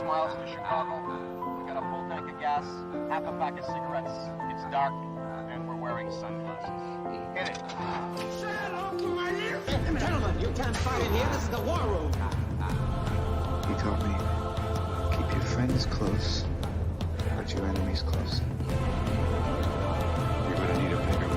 miles to Chicago. We got a full tank of gas, half a pack of cigarettes. It's dark, and we're wearing sunglasses. Hit it. Gentlemen, you can't fight in here. This is the war room. He told me, keep your friends close, but your enemies closer. You're gonna need a bigger boat.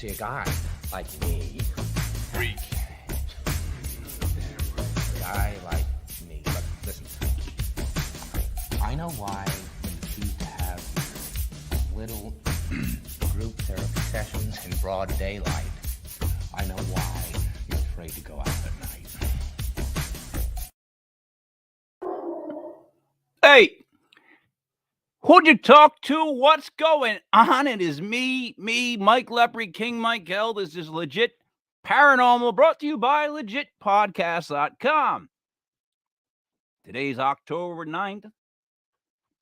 A guy like me, Freak. a guy like me, but listen, I know why you choose to have little group therapy sessions in broad daylight. I know why you're afraid to go out at night. Hey, who'd you talk to? What's going on? It is me, Mike Lepre, King Mike L. This is Legit Paranormal, brought to you by legitpodcast.com. Today's October 9th,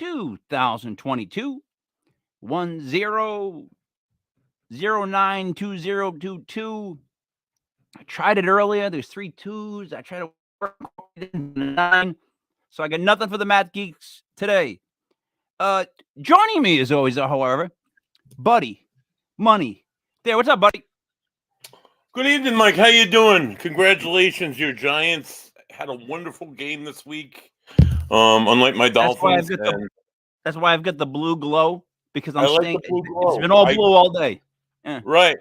2022, 10092022. I tried it earlier. There's 3 2s. I tried to work 9. So I got nothing for the math geeks today. Joining me as always, however, Buddy Money. There, what's up, buddy? Good evening, Mike. How you doing? Congratulations, your Giants had a wonderful game this week. Unlike my Dolphins. That's why I've got the blue glow, because I'm like staying. the blue glow. It's been all blue all day. Yeah. Right.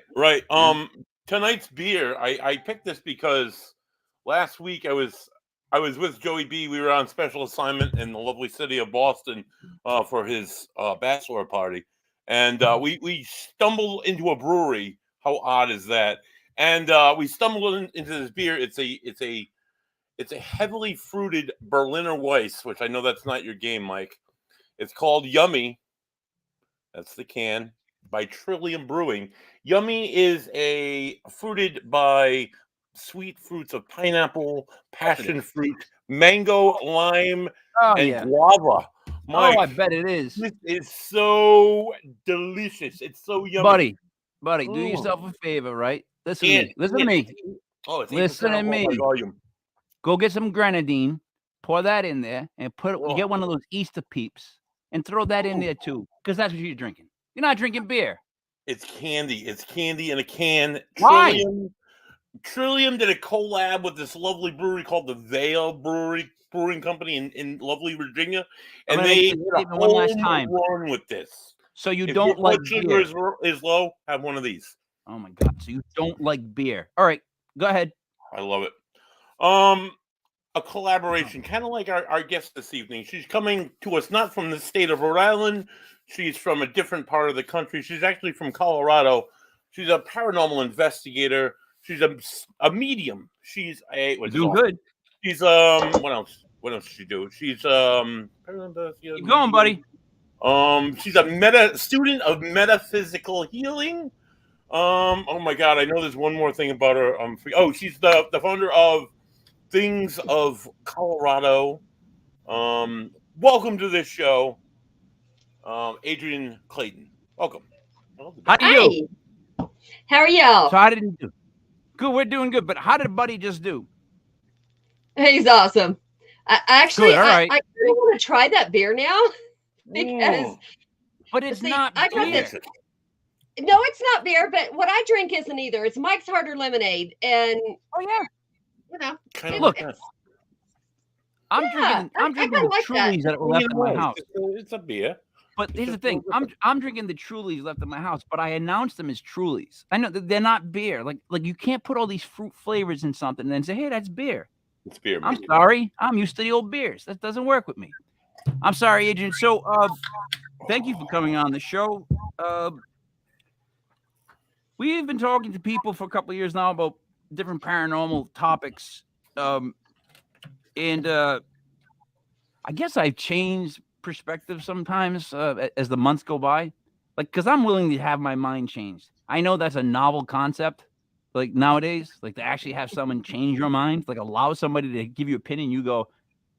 Tonight's beer, I picked this because last week I was with Joey B. We were on special assignment in the lovely city of Boston for his bachelor party, and we stumbled into a brewery. How odd is that? And we stumbled into this beer. It's a heavily fruited Berliner Weiss, which I know that's not your game, Mike. It's called Yummy. That's the can by Trillium Brewing. Yummy is fruited by sweet fruits of pineapple, passion fruit, mango, lime, and guava. Mike, I bet it is. This is so delicious. It's so yummy. Buddy, do yourself a favor, right? Listen to me. Oh, it's Listen to me. Go get some grenadine, pour that in there, and get one of those Easter peeps and throw that in there too, because that's what you're drinking. You're not drinking beer. It's candy. It's candy in a can. Why? Trillium did a collab with this lovely brewery called the Vale Brewing Company in lovely Virginia, and they did a one last time run with this. So you if don't your like blood beer. sugar is low, have one of these. Oh my God! So you don't like beer? All right, go ahead. I love it. A collaboration, kind of like our guest this evening. She's coming to us not from the state of Rhode Island. She's from a different part of the country. She's actually from Colorado. She's a paranormal investigator. She's a medium. She's doing good. She's what else? What else does she do? She's Keep going, buddy. She's a student of metaphysical healing. Oh my God, I know there's one more thing about her. She's the founder of Things of Colorado. Welcome to this show, Adrienne Clayton. Welcome. How do you do? How are y'all? So how did he do? Good, we're doing good. But how did Buddy just do? He's awesome. I Good, all right. I really want to try that beer now because. But it's not beer. No, it's not beer. But what I drink isn't either. It's Mike's Harder Lemonade, and look. I'm drinking the Trulies that were left in my house. It's a beer. But here's the thing. I'm drinking the Trulies left in my house, but I announced them as Trulies. I know that they're not beer. Like you can't put all these fruit flavors in something and then say, hey, that's beer. It's beer. I'm sorry. I'm used to the old beers. That doesn't work with me. I'm sorry, Adrian. So thank you for coming on the show. we've been talking to people for a couple of years now about different paranormal topics. And I guess I've changed perspective sometimes as the months go by. Like, because I'm willing to have my mind changed. I know that's a novel concept, like nowadays, like to actually have someone change your mind, like allow somebody to give you an opinion. You go,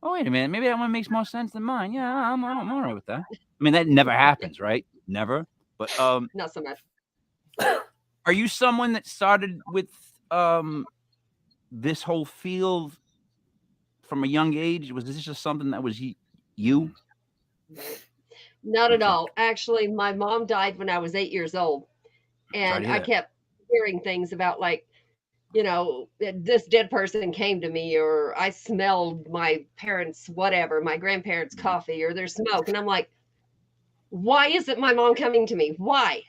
oh, wait a minute, maybe that one makes more sense than mine. Yeah, I'm all right with that. I mean, that never happens, right? Never. But Not so much. are you someone that started with this whole field from a young age? Was this just something that was you? Not at all. Actually, my mom died when I was 8 years old, and I kept hearing things about, like, you know, this dead person came to me, or I smelled my parents' whatever, my grandparents' coffee, or their smoke, and I'm like, why isn't my mom coming to me? Why?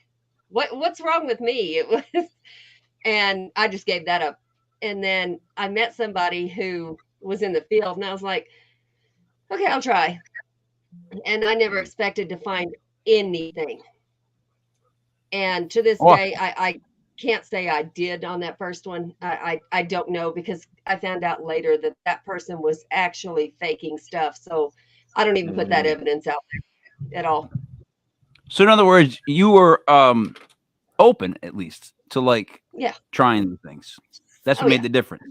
What's wrong with me? It was, and I just gave that up. And then I met somebody who was in the field, and I was like, okay, I'll try. And I never expected to find anything. And to this day, I can't say I did on that first one. I don't know, because I found out later that that person was actually faking stuff. So I don't even put that evidence out there at all. So in other words, you were open, at least, to like trying the things. That's what made the difference.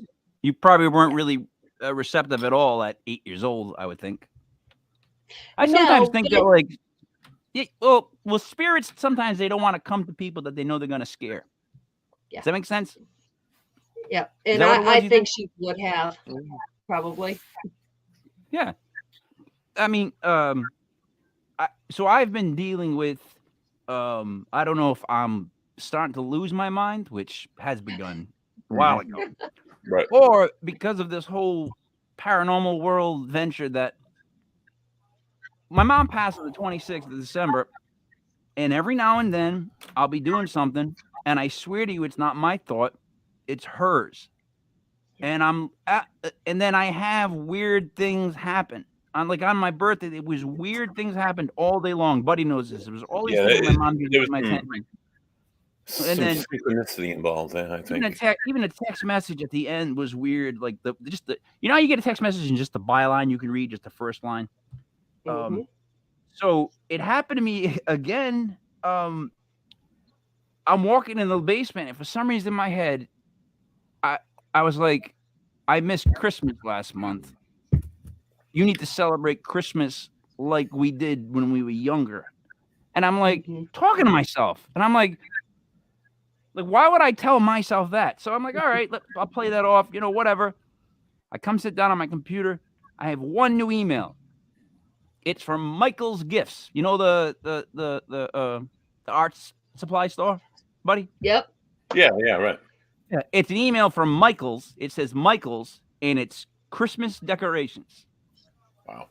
You probably weren't really receptive at all at 8 years old, I would think. I sometimes think that, like, well, spirits, sometimes they don't want to come to people that they know they're going to scare. Yeah. Does that make sense? Yeah. And I think she would have, probably. Yeah. I mean, so I've been dealing with, I don't know if I'm starting to lose my mind, which has begun a while ago. Right. Or because of this whole paranormal world venture that my mom passed on the 26th of December, and every now and then I'll be doing something, and I swear to you, it's not my thought, it's hers. And and then I have weird things happen. On my birthday, it was weird things happened all day long. Buddy knows this. It was all these things my mom gave my attention. And then synchronicity involved, I think. Even a text message at the end was weird. Like you know, how you get a text message and just the byline you can read, just the first line. So it happened to me again. I'm walking in the basement, and for some reason in my head, I was like, I missed Christmas last month. You need to celebrate Christmas like we did when we were younger. And I'm like talking to myself, and I'm like, why would I tell myself that? So I'm like, all right, I'll play that off, you know, whatever. I come sit down on my computer. I have one new email. It's from Michael's Gifts. You know the arts supply store, buddy? Yep. Yeah, right. Yeah, it's an email from Michael's. It says Michael's, and it's Christmas decorations. Wow.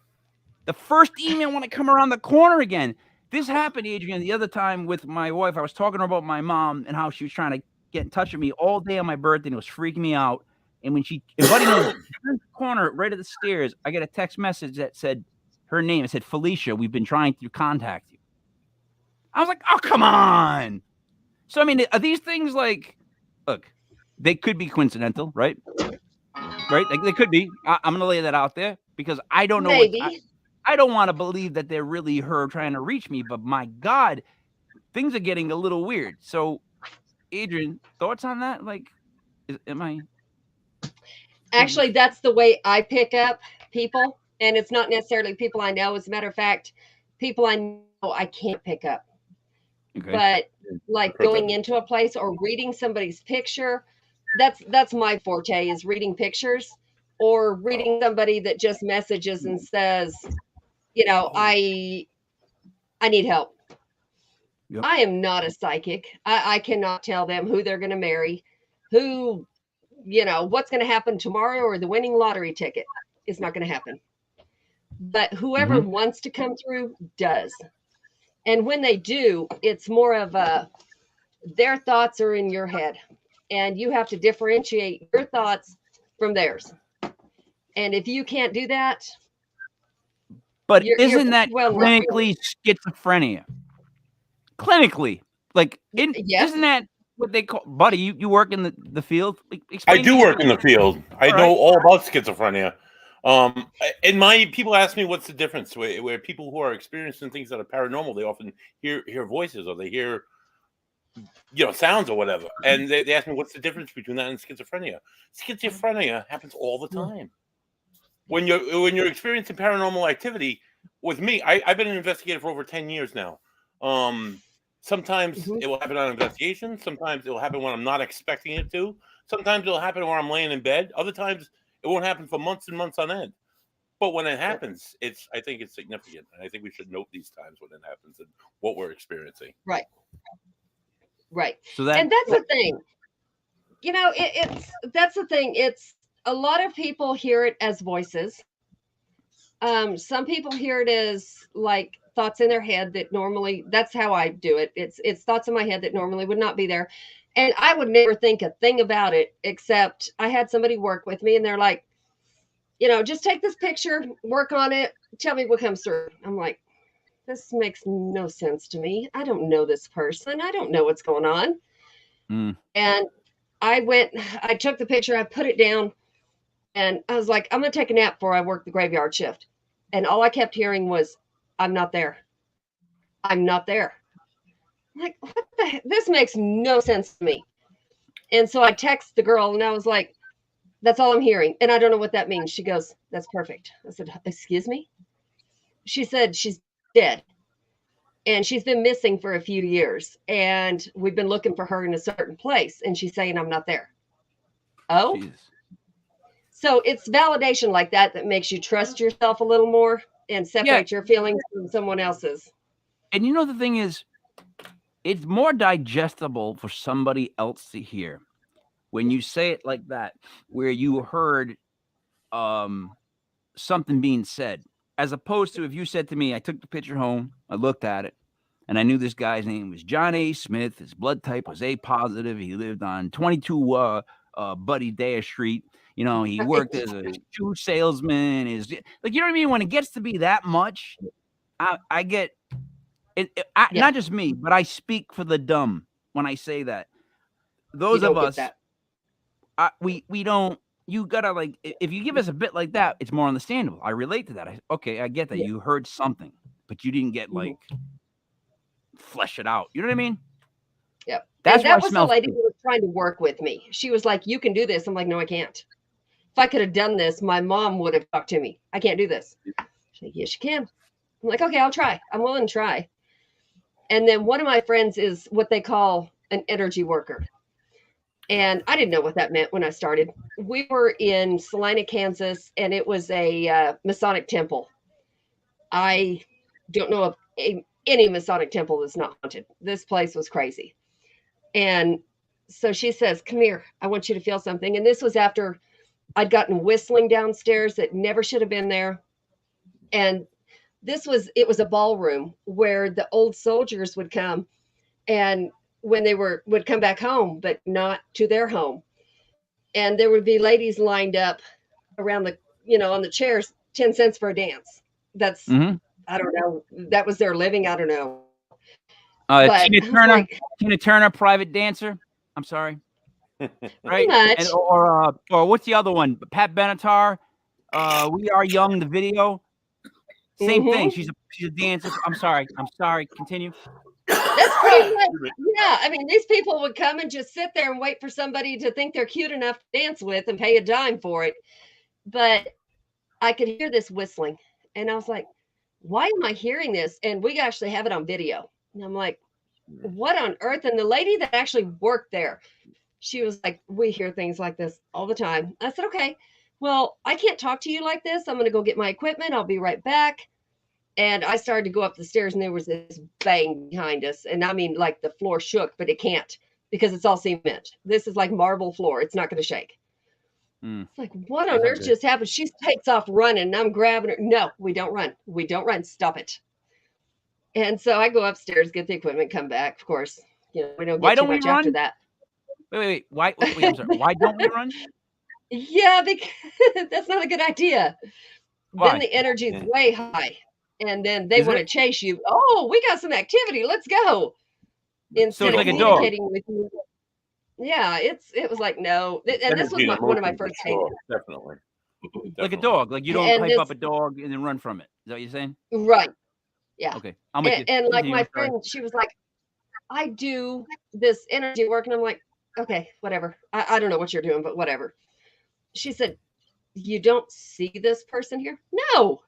The first email when I come around the corner again. This happened, Adrian, the other time with my wife. I was talking to her about my mom and how she was trying to get in touch with me all day on my birthday, and it was freaking me out. And when Buddy knows, in the corner right at the stairs, I get a text message that said her name. It said, Felicia, we've been trying to contact you. I was like, oh, come on. So, I mean, are these things like, look, they could be coincidental, right? Right? Like, they could be. I'm going to lay that out there because I don't know. Maybe. I don't want to believe that they're really her trying to reach me, but my God, things are getting a little weird. So, Adrian, thoughts on that? Like, am I? Actually, that's the way I pick up people. And it's not necessarily people I know. As a matter of fact, people I know I can't pick up. Okay. But like going into a place or reading somebody's picture, that's my forte, is reading pictures, or reading somebody that just messages and says, you know, I need help. Yep. I am not a psychic. I cannot tell them who they're going to marry, who, you know, what's going to happen tomorrow, or the winning lottery ticket. It's not going to happen. But whoever wants to come through does. And when they do, it's more of their thoughts are in your head, and you have to differentiate your thoughts from theirs. And if you can't do that, but isn't that clinically schizophrenia? Clinically, like, isn't that what they call, buddy. You work in the field. I Explain do to work me. in the field. I All know right. all about schizophrenia. And my people ask me what's the difference where people who are experiencing things that are paranormal, they often hear voices or they hear sounds or whatever, and they ask me what's the difference between that and schizophrenia. Schizophrenia happens all the time. When you're experiencing paranormal activity. With me, I've been an investigator for over 10 years now. Sometimes it will happen on investigation. Sometimes it will happen when I'm not expecting it to. Sometimes it'll happen when I'm laying in bed. Other times it won't happen for months and months on end. But when it happens, I think it's significant. And I think we should note these times when it happens and what we're experiencing. Right. So And that's the thing. That's the thing. It's a lot of people hear it as voices. Some people hear it as like thoughts in their head that normally, that's how I do it. It's thoughts in my head that normally would not be there. And I would never think a thing about it, except I had somebody work with me and they're like, just take this picture, work on it, tell me what comes through. I'm like, this makes no sense to me. I don't know this person. I don't know what's going on. And I took the picture, I put it down, and I was like, I'm going to take a nap before I work the graveyard shift. And all I kept hearing was, I'm not there. I'm not there. I'm like, what the heck? This makes no sense to me. And so I text the girl and I was like, that's all I'm hearing. And I don't know what that means. She goes, that's perfect. I said, excuse me? She said she's dead. And she's been missing for a few years. And we've been looking for her in a certain place. And she's saying, I'm not there. Oh? Jesus. So it's validation like that makes you trust yourself a little more and separate your feelings from someone else's. And the thing is, it's more digestible for somebody else to hear when you say it like that, where you heard something being said, as opposed to if you said to me, I took the picture home, I looked at it, and I knew this guy's name was John A. Smith. His blood type was A positive. He lived on 22 Buddy Dare Street. He worked as a shoe salesman. You know what I mean? When it gets to be that much, I get it. Not just me, but I speak for the dumb when I say that. Those of us, we don't. You gotta if you give us a bit like that, it's more understandable. I relate to that. I get that you heard something, but you didn't get flesh it out. You know what I mean? Yep. That was the lady who was trying to work with me. She was like, you can do this. I'm like, no, I can't. If I could have done this, my mom would have talked to me. I can't do this. She's like, yes, you can. I'm like, okay, I'll try. I'm willing to try. And then one of my friends is what they call an energy worker. And I didn't know what that meant when I started. We were in Salina, Kansas, and it was a Masonic temple. I don't know of any Masonic temple that's not haunted. This place was crazy. And so she says, come here, I want you to feel something. And this was after I'd gotten whistling downstairs that never should have been there. And it was a ballroom where the old soldiers would come and when they would come back home, but not to their home. And there would be ladies lined up around on the chairs, 10 cents for a dance. That's, I don't know. That was their living. I don't know. Tina Turner, private dancer. I'm sorry. Right. Much. Or what's the other one? Pat Benatar. We Are Young, the video. Same thing. She's a dancer. I'm sorry. Continue. That's pretty much. Yeah. I mean, these people would come and just sit there and wait for somebody to think they're cute enough to dance with and pay a dime for it. But I could hear this whistling and I was like, why am I hearing this? And we actually have it on video. And I'm like, what on earth? And the lady that actually worked there, she was like, we hear things like this all the time. I said, okay, well, I can't talk to you like this. I'm going to go get my equipment. I'll be right back. And I started to go up the stairs and there was this bang behind us. And I mean, like the floor shook, but it can't because it's all cement. This is like marble floor. It's not going to shake. It's like, what on earth just happened? She takes off running and I'm grabbing her. No, we don't run. We don't run. Stop it. And so I go upstairs, get the equipment, come back. Of course, we don't get too much after that. Wait. Wait, I'm sorry. Why don't we run? Yeah, because that's not a good idea. Why? Then the energy is way high. And then they want to chase you. Oh, we got some activity. Let's go. So it's like a dog. With you. Yeah, it was like no, and this was Energy and one of my emotion for first sure. cases. Definitely. Like a Definitely. dog. Like you don't And hype up this a dog and then run from it. Is that what you're saying? right, yeah. Okay, I'm with you. And like Continue, my I'm sorry. friend, she was like, I do this energy work, and I'm like, okay, whatever. I don't know what you're doing, but whatever. She said, you don't see this person here? No.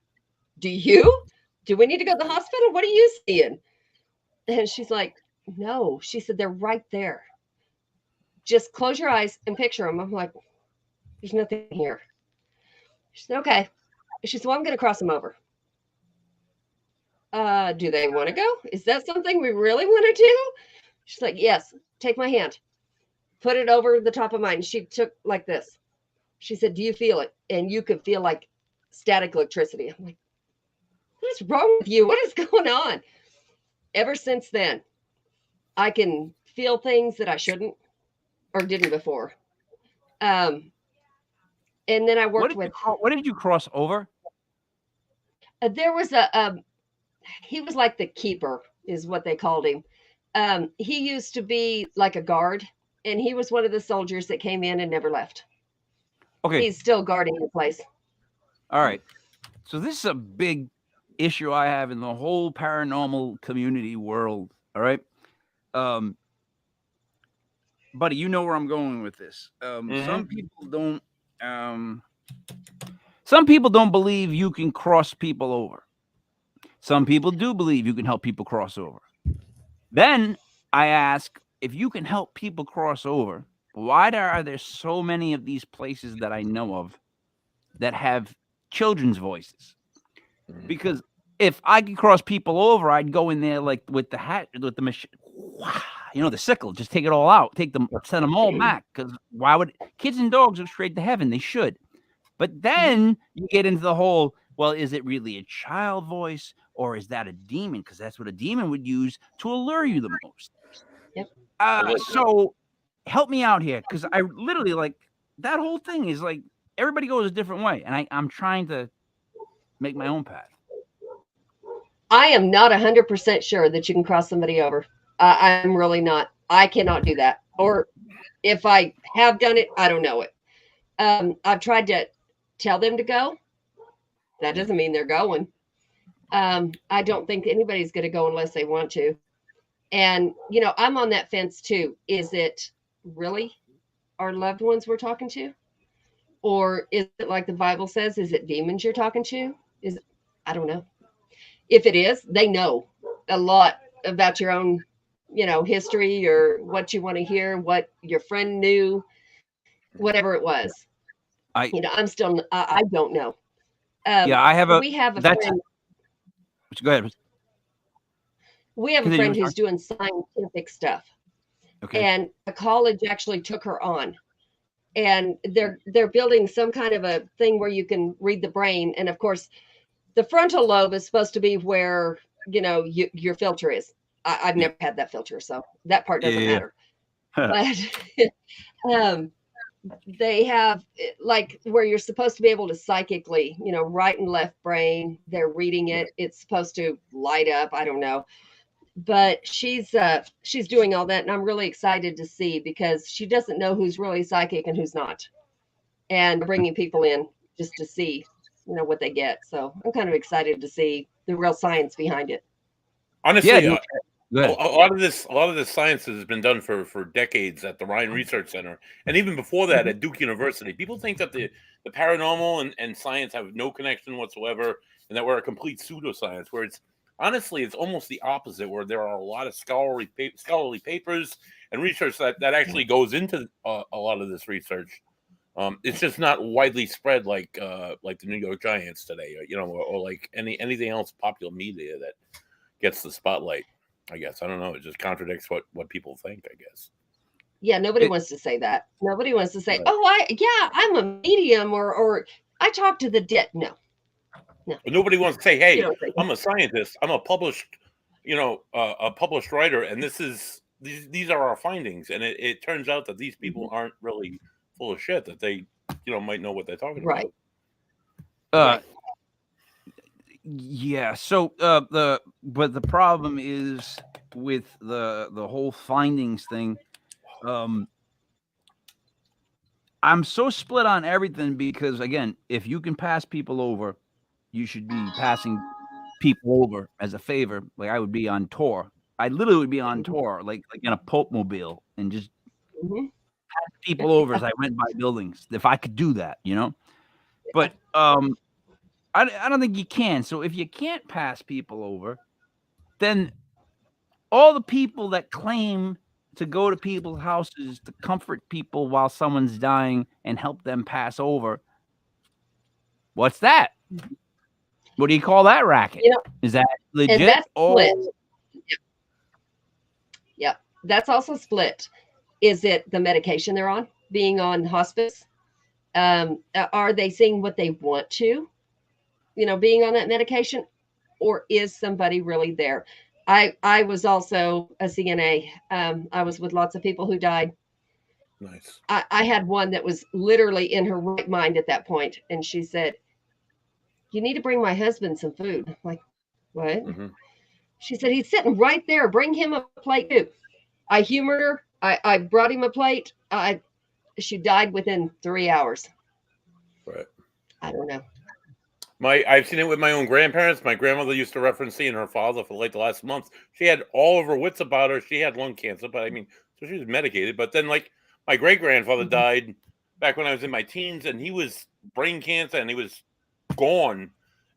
Do you? Do we need to go to the hospital? What are you seeing? And she's like, no. She said, they're right there. Just close your eyes and picture them. I'm like, there's nothing here. She said, okay. She said, well, I'm going to cross them over. Do they want to go? Is that something we really want to do? She's like, yes, take my hand. Put it over the top of mine. She took like this. She said, do you feel it? And you could feel like static electricity. I'm like, what is wrong with you? What is going on? Ever since then, I can feel things that I shouldn't or didn't before. And then I worked with. What did you cross over? There was he was like the keeper, is what they called him. He used to be like a guard, and he was one of the soldiers that came in and never left. Okay. He's still guarding the place. All right. So this is a big issue I have in the whole paranormal community world. All right. Buddy, you know where I'm going with this. Some people don't believe you can cross people over. Some people do believe you can help people cross over. Then I ask, if you can help people cross over, why are there so many of these places that I know of that have children's voices? Because if I could cross people over, I'd go in there like with the hat, with the machine, the sickle, just take it all out, send them all back. Because why would kids and dogs go straight to heaven? They should. But then you get into the whole, well, is it really a child voice or is that a demon? Because that's what a demon would use to allure you the most. Yep. So help me out here, because I literally like that whole thing is like everybody goes a different way, and I'm trying to make my own path. I am not 100% sure that you can cross somebody over. I'm really not. I cannot do that. Or if I have done it, I don't know it. I've tried to tell them to go. That doesn't mean they're going. I don't think anybody's going to go unless they want to. And, I'm on that fence too. Is it really our loved ones we're talking to? Or is it like the Bible says? Is it demons you're talking to? I don't know. If it is, they know a lot about your own, history or what you want to hear, what your friend knew, whatever it was. I don't know. We have a friend. Go ahead. We have a friend who's doing scientific stuff. Okay. And a college actually took her on. And they're building some kind of a thing where you can read the brain. And of course, the frontal lobe is supposed to be where, your filter is. I've never had that filter, so that part doesn't matter. But they have like where you're supposed to be able to psychically, right and left brain. They're reading it. It's supposed to light up. I don't know. But she's doing all that, and I'm really excited to see, because she doesn't know who's really psychic and who's not, and bringing people in just to see, what they get. So I'm kind of excited to see the real science behind it. Honestly, a lot of this science has been done for decades at the Ryan Research Center, and even before that at Duke University. People think that the paranormal and science have no connection whatsoever, and that we're a complete pseudoscience, where honestly, it's almost the opposite, where there are a lot of scholarly papers and research that actually goes into a lot of this research. It's just not widely spread like the New York Giants today, or like anything else popular media that gets the spotlight. I guess I don't know. It just contradicts what people think, I guess. Yeah, nobody wants to say that. Nobody wants to say, "Oh, I'm a medium," or "I talk to the dead." No. But nobody wants to say, "Hey, I'm a scientist. I'm a published, a published writer, and these are our findings." And it turns out that these people aren't really full of shit. That they, might know what they're talking about. Right. Yeah. So but the problem is with the whole findings thing. I'm so split on everything because, again, if you can pass people over, you should be passing people over as a favor. Like I would be on tour. I literally would be on tour, like in a Pope mobile, and just pass people over as I went by buildings. If I could do that, you know. But I don't think you can. So if you can't pass people over, then all the people that claim to go to people's houses to comfort people while someone's dying and help them pass over, what's that? What do you call that racket? You know, is that legit? and that's split. Oh, Yep. That's also split. Is it the medication they're on, being on hospice? Are they seeing what they want to, being on that medication? Or is somebody really there? I was also a CNA. I was with lots of people who died. Nice. I had one that was literally in her right mind at that point. And she said, "You need to bring my husband some food." I'm like, what? Mm-hmm. She said, "He's sitting right there. Bring him a plate too." I humored her. I brought him a plate. She died within 3 hours. Right. I don't know. I've seen it with my own grandparents. My grandmother used to reference seeing her father for like the last month. She had all of her wits about her. She had lung cancer, but I mean, so she was medicated. But then, like, my great grandfather died back when I was in my teens, and he was brain cancer, and he was gone.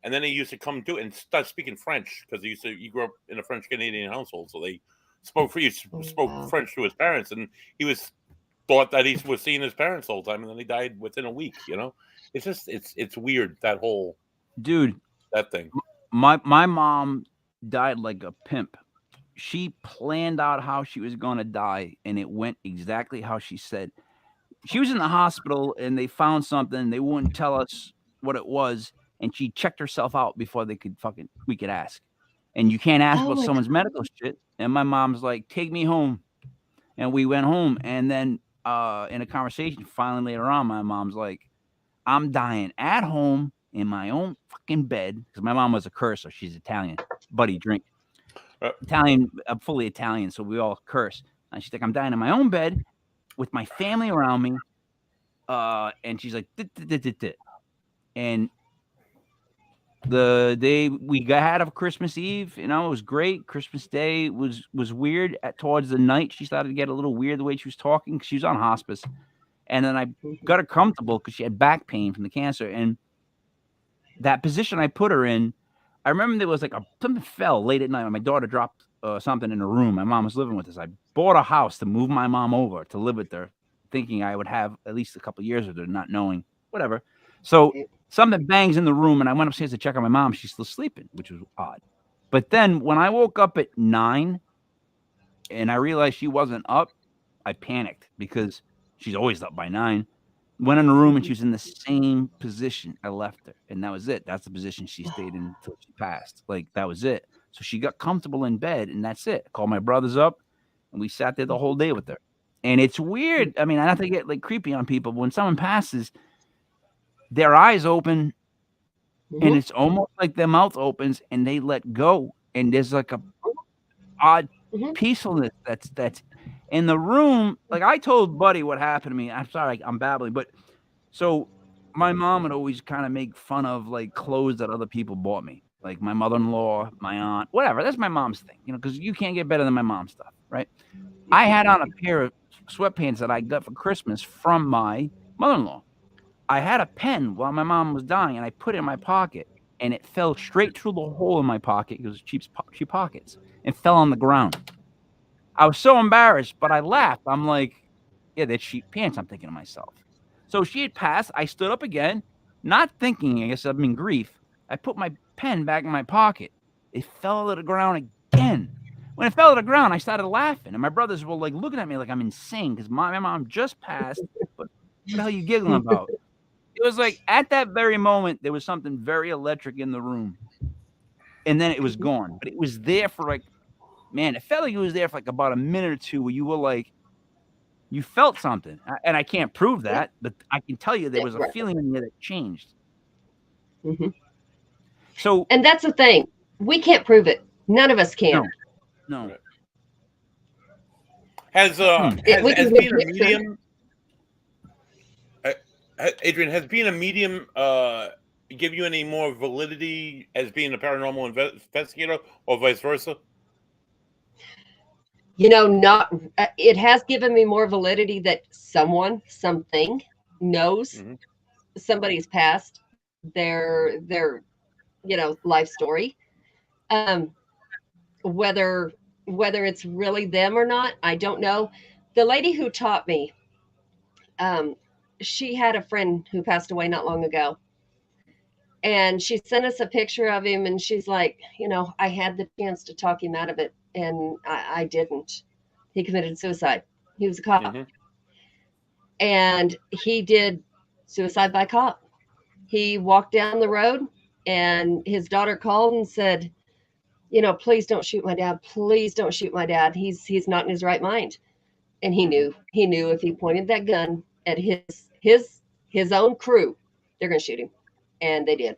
And then he used to come to and start speaking French because he grew up in a French Canadian household, so they spoke French to his parents, and he thought that he was seeing his parents all the time, and then he died within a week. It's just it's weird, that whole. Dude, that thing. My mom died like a pimp. She planned out how she was going to die, and it went exactly how she said. She was in the hospital, and they found something. They wouldn't tell us what it was, and she checked herself out before we could ask. And you can't ask about someone's medical shit. And my mom's like, "Take me home," and we went home. And then in a conversation, finally later on, my mom's like, "I'm dying at home in my own fucking bed," because my mom was a curser. She's Italian. Buddy, drink. Italian. I'm fully Italian, so we all curse. And she's like, "I'm dying in my own bed with my family around me." And she's like, and the day we had of Christmas Eve, it was great. Christmas Day was weird. Towards the night, she started to get a little weird the way she was talking. She was on hospice. And then I got her comfortable because she had back pain from the cancer. And that position I put her in, I remember there was like something fell late at night. My daughter dropped something in her room. My mom was living with us. I bought a house to move my mom over to live with her, thinking I would have at least a couple of years with her, not knowing, whatever. So something bangs in the room, and I went upstairs to check on my mom. She's still sleeping, which was odd. But then when I woke up at 9 and I realized she wasn't up, I panicked because she's always up by 9. Went in the room, and she was in the same position I left her. And that was it. That's the position she stayed in until she passed. Like, that was it. So she got comfortable in bed, and that's it. I called my brothers up, and we sat there the whole day with her. And it's weird. I mean, I have to get like creepy on people. But when someone passes, their eyes open, and it's almost like their mouth opens, and they let go. And there's like a odd peacefulness that's in the room. Like, I told Buddy what happened to me. I'm sorry, I'm babbling, but so my mom would always kind of make fun of like clothes that other people bought me, like my mother-in-law, my aunt, whatever. That's my mom's thing, because you can't get better than my mom's stuff, right? I had on a pair of sweatpants that I got for Christmas from my mother-in-law. I had a pen while my mom was dying, and I put it in my pocket, and it fell straight through the hole in my pocket. It was cheap pockets, and fell on the ground. I was so embarrassed, but I laughed. I'm like, yeah, that's cheap pants, I'm thinking to myself. So she had passed. I stood up again, not thinking, I guess I'm in grief. I put my pen back in my pocket. It fell to the ground again. When it fell to the ground, I started laughing. And my brothers were like looking at me like I'm insane because my mom just passed. But what the hell are you giggling about? It was like at that very moment, there was something very electric in the room. And then it was gone. But it was there for like, man, it felt like it was there for like about a minute or two where you were like, you felt something. And I can't prove that, but I can tell you there was a feeling in there that changed. So, and that's the thing. We can't prove it. None of us can. No. Has being a medium, Adrian, has being a medium give you any more validity as being a paranormal investigator, or vice versa? You know, not it has given me more validity that something knows somebody's past, their life story. Um, whether it's really them or not, I don't know. The lady who taught me, she had a friend who passed away not long ago, and she sent us a picture of him, and she's like, I had the chance to talk him out of it, and I didn't. He committed suicide. He was a cop. And he did suicide by cop. He walked down the road, and his daughter called and said, please don't shoot my dad. Please don't shoot my dad. He's not in his right mind. And he knew if he pointed that gun at his own crew, they're going to shoot him. And they did.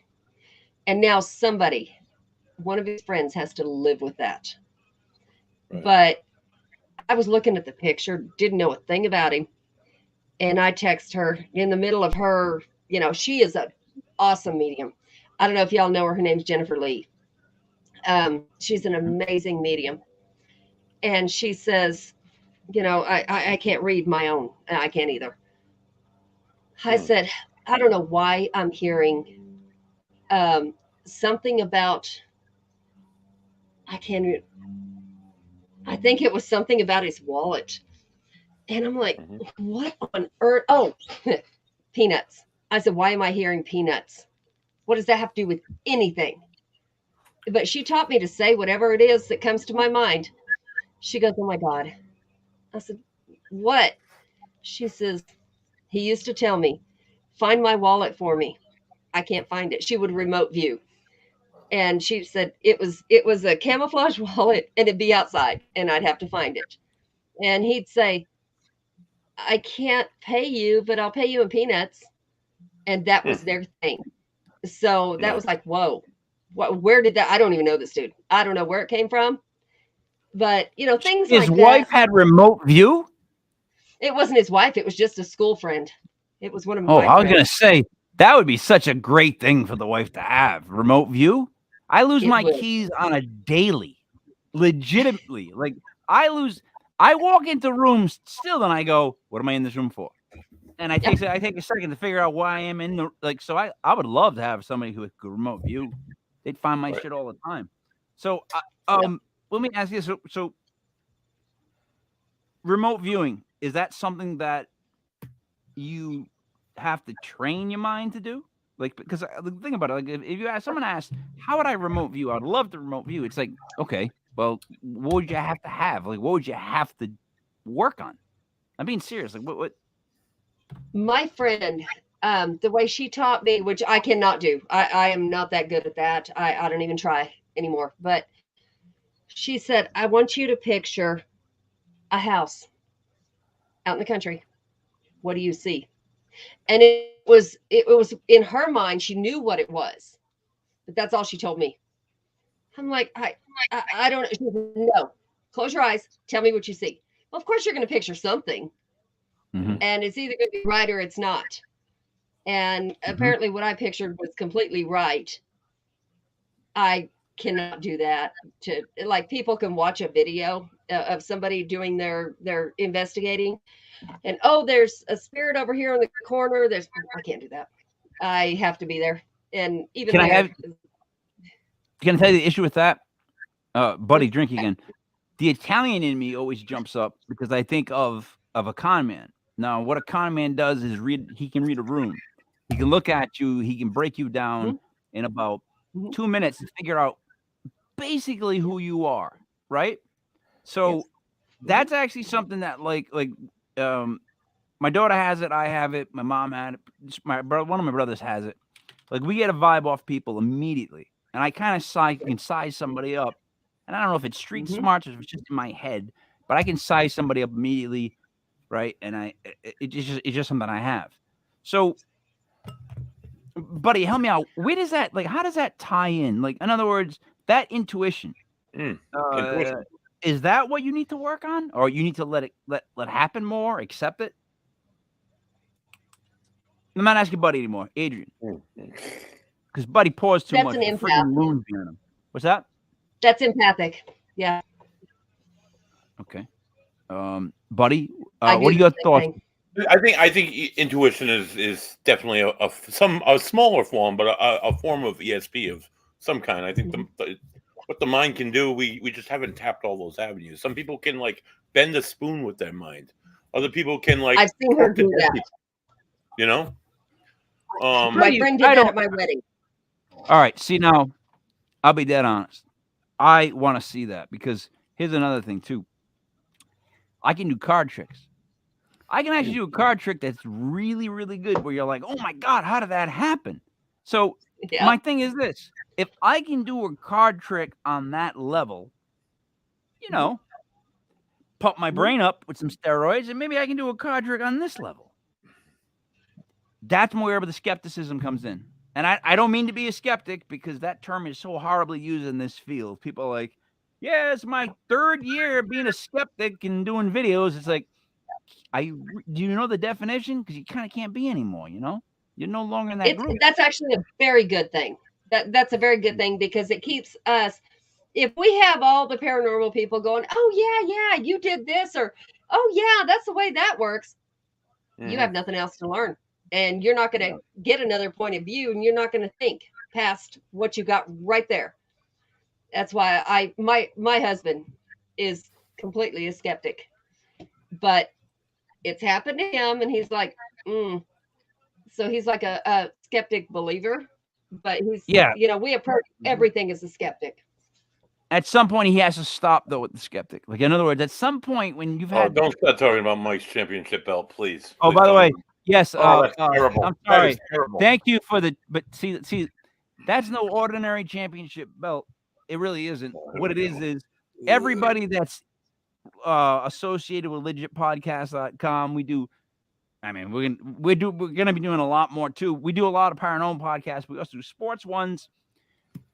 And now one of his friends has to live with that. Right. But I was looking at the picture, didn't know a thing about him. And I text her in the middle of her, she is an awesome medium. I don't know if y'all know her. Her name's Jennifer Lee. She's an amazing medium. And she says, I can't read my own. I can't either. I said, I don't know why I'm hearing something about, I think it was something about his wallet. And I'm like, what on earth? Oh, peanuts. I said, why am I hearing peanuts? What does that have to do with anything? But she taught me to say whatever it is that comes to my mind. She goes, oh my God. I said, what? She says, he used to tell me, find my wallet for me. I can't find it. She would remote view. And she said it was a camouflage wallet, and it'd be outside, and I'd have to find it. And he'd say, I can't pay you, but I'll pay you in peanuts. And that was their thing. So that was like, whoa, where did that? I don't even know this dude. I don't know where it came from. But, things like that. His wife had remote view? It wasn't his wife. It was just a school friend. It was one of my friends. I was going to say, that would be such a great thing for the wife to have. Remote view? I lose my keys on a daily. Legitimately. Like, I walk into rooms still, and I go, what am I in this room for? And I take a second to figure out why I am in the, so I would love to have somebody who could remote view. They'd find my shit all the time. So, let me ask you, so remote viewing, is that something that you have to train your mind to do? Like, because the thing about it, like, if you ask someone asks, how would I remote view? I'd love to remote view. It's like, okay, well, what would you have to have? Like, what would you have to work on? I'm being serious. Like, what? My friend, the way she taught me, which I cannot do. I am not that good at that. I don't even try anymore. But she said, I want you to picture a house out in the country. What do you see? And it was in her mind, she knew what it was, but that's all she told me. I'm like, I don't know. She said, no, close your eyes. Tell me what you see. Well, of course you're going to picture something, and it's either going to be right or it's not. And apparently what I pictured was completely right. I cannot do that. Like, people can watch a video of somebody doing their investigating, and there's a spirit over here in the corner. I can't do that. I have to be there. And even can I tell you the issue with that? Buddy, drink again. The Italian in me always jumps up because I think of a con man. Now, what a con man does is he can read a room. He can look at you. He can break you down in about 2 minutes to figure out basically who you are, right? So that's actually something that like my daughter has it, I have it, my mom had it, one of my brothers has it. Like, we get a vibe off people immediately, and I kind of can size somebody up, and I don't know if it's street smarts or if it's just in my head, but I can size somebody up immediately, right? And it's just something I have. So, buddy, help me out. Where does that, like, how does that tie in? Like, in other words, that intuition. Is that what you need to work on, or you need to let happen more, accept it? I'm not asking Buddy anymore. Adrian. Because Buddy paused too That's much. an with empath. freaking loons behind him. What's that? That's empathic. Yeah. Okay. Buddy, I what are do your the same thoughts? thing. I think intuition is definitely a smaller form, but a form of ESP of some kind. I think what the mind can do, we just haven't tapped all those avenues. Some people can like bend a spoon with their mind. Other people can like. I've seen her do that. You know. My friend did that at my wedding. All right. See, now, I'll be dead honest. I want to see that because here's another thing, too. I can do card tricks. I can actually do a card trick that's really, really good where you're like, oh, my God, how did that happen? So my thing is this. If I can do a card trick on that level, you know, pump my brain up with some steroids, and maybe I can do a card trick on this level. That's where the skepticism comes in. And I don't mean to be a skeptic because that term is so horribly used in this field. People are like, yeah, it's my 3rd year being a skeptic and doing videos. It's like, do you know the definition? Because you kind of can't be anymore, you know? You're no longer in that group. That's actually a very good thing. That's a very good thing because it keeps us, if we have all the paranormal people going, oh, yeah, you did this, or, oh, yeah, that's the way that works. You have nothing else to learn. And you're not going to get another point of view, and you're not going to think past what you got right there. That's why my husband is completely a skeptic, but it's happened to him, and he's like, So he's like a skeptic believer, but he's, we approach everything as a skeptic. At some point, he has to stop, though, with the skeptic. Like, in other words, at some point when you've had... don't start talking about Mike's championship belt, please. Oh, by the way, yes. That's terrible. I'm sorry. Thank you for the... But see, that's no ordinary championship belt. It really isn't. What it is everybody that's associated with legitpodcast.com, we do... I mean, we're gonna be doing a lot more too. We do a lot of paranormal podcasts. We also do sports ones.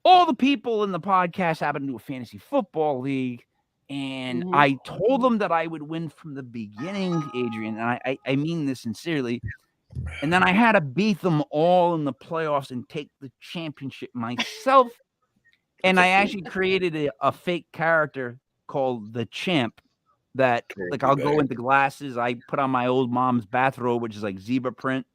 All the people in the podcast happen to do a fantasy football league, and I told them that I would win from the beginning, Adrian, and I mean this sincerely. And then I had to beat them all in the playoffs and take the championship myself. And I actually created a fake character called the Champ. That like I'll go into glasses, I put on my old mom's bathrobe, which is like zebra print,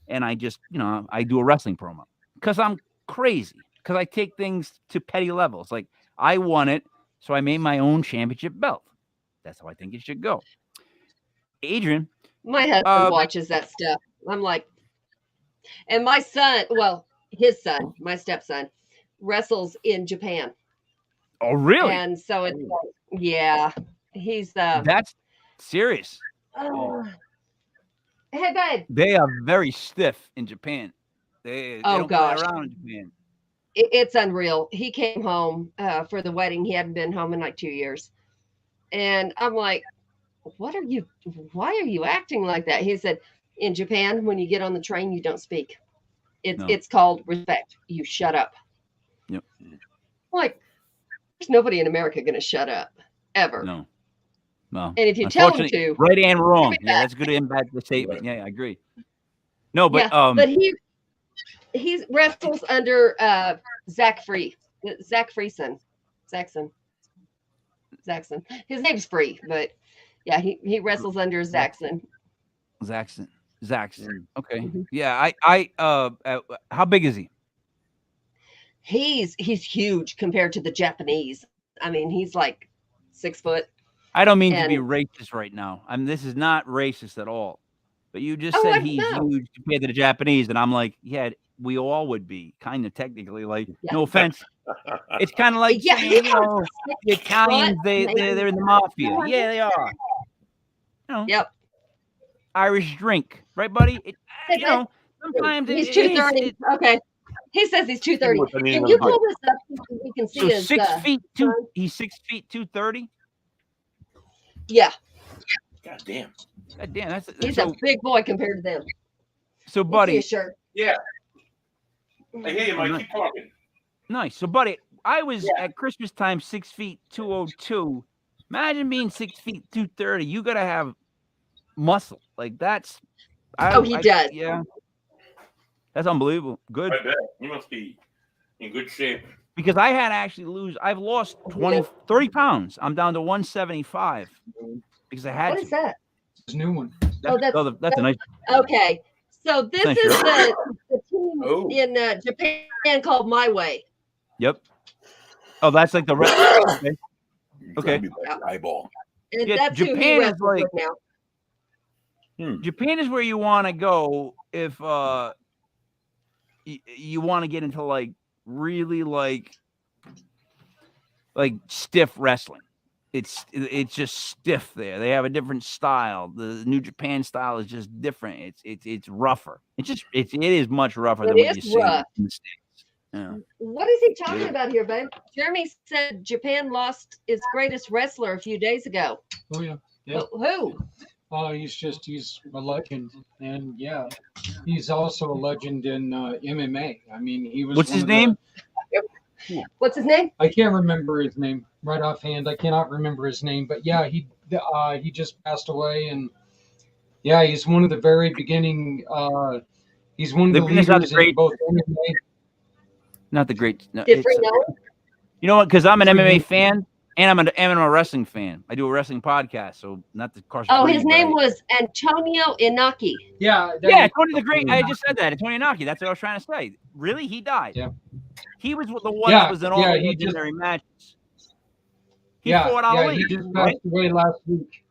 and I just, I do a wrestling promo because I'm crazy, because I take things to petty levels. Like I won it, so I made my own championship belt. That's how I think it should go. Adrian, my husband watches that stuff. I'm like, and my son, well, his son, my stepson, wrestles in Japan. Oh, really? And so it's yeah. He's that's serious. Hey, babe. They are very stiff in Japan. They don't play around in Japan. It's unreal. He came home for the wedding. He hadn't been home in like 2 years, and I'm like, why are you acting like that? He said, in Japan, when you get on the train, you don't speak. It's called respect. You shut up. Yep. Like, there's nobody in America going to shut up ever. No. And if you tell him to, right and wrong, that's good to impact the statement. Yeah, I agree. No, but but he wrestles under Zach Friesen. Zaxxon. His name's Free, but yeah, he wrestles under Zaxxon. Zaxxon. Okay. Yeah, I how big is he? He's huge compared to the Japanese. I mean, he's like 6 foot. I don't mean to be racist right now. This is not racist at all. But you just said he's huge compared to the Japanese, and I'm like, yeah, we all would be, kind of technically. Like, no offense. It's kind of like saying, the Italians, they're in the mafia. Yeah, they are. Yep. Irish drink, right, buddy? Sometimes he's 230. Okay. He says he's 230. Can you pull this up so we can see his 6 feet 2? He's 6 feet 230. Yeah. God damn. He's a big boy compared to them. So, buddy. Shirt. Yeah. I hear you, Mike. Keep talking. Nice. So, buddy, I was at Christmas time 6 feet 202. Imagine being 6 feet 230. You gotta have muscle. Like that's. He does. Yeah. That's unbelievable. Good. I bet he must be in good shape. Because I had to actually I've lost 30 pounds. I'm down to 175 because I had What to. is that? This new one. That's a nice. Okay. So this Nice is shirt. the team in Japan called My Way. Yep. Oh, that's like the okay. Eyeball. And Yeah, that's who he Japan is wrestles like with now. Japan is where you want to go if you want to get into like really like stiff wrestling. It's just stiff there. They have a different style. The New Japan style is just different. It's rougher. It is much rougher than what you see in the States. Yeah. What is he talking about here, babe? Jeremy said Japan lost its greatest wrestler a few days ago. Oh yeah. Yeah. Who? He's a legend, and yeah, he's also a legend in MMA. I mean, he was. What's his name? What's his name? I can't remember his name right offhand. I cannot remember his name, but yeah, he just passed away, and yeah, he's one of the very beginning. He's one of the leaders in both MMA. Not the great. No, you know what? Because I'm an MMA fan and I'm an MMA wrestling fan. I do a wrestling podcast, so not the course. Oh, his name was Antonio Inaki. Yeah. Tony the Great. I just said that. Antonio Inaki. That's what I was trying to say. Really? He died. Yeah. He was the one that was in all the legendary matches. He fought Ali. He just passed away last week.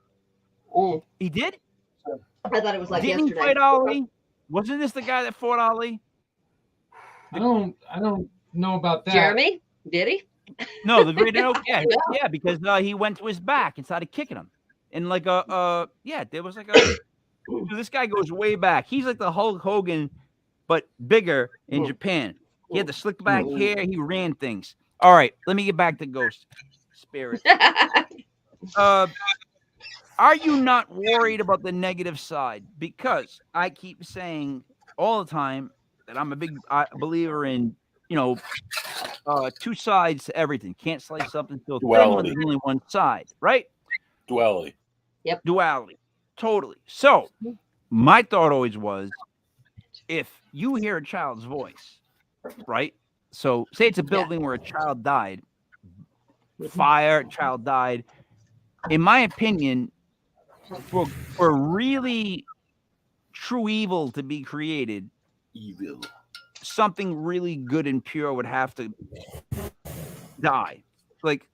Oh. He did? I thought it was like Didn't yesterday. He fight Ali? Wasn't this the guy that fought Ali? I don't know about that. Jeremy? Did he? No, the great yeah, because he went to his back and started kicking him. And like there was like so this guy goes way back. He's like the Hulk Hogan, but bigger in Japan. He had the slick back hair. He ran things. All right, let me get back to ghost spirits. Are you not worried about the negative side? Because I keep saying all the time that I'm a big believer in, two sides to everything. Can't slice something so thin when there's only one side, right? Duality. Yep. Duality. Totally. So my thought always was, if you hear a child's voice, right? So say it's a building where a child died, fire, child died. In my opinion, for really true evil to be created, something really good and pure would have to die. Like,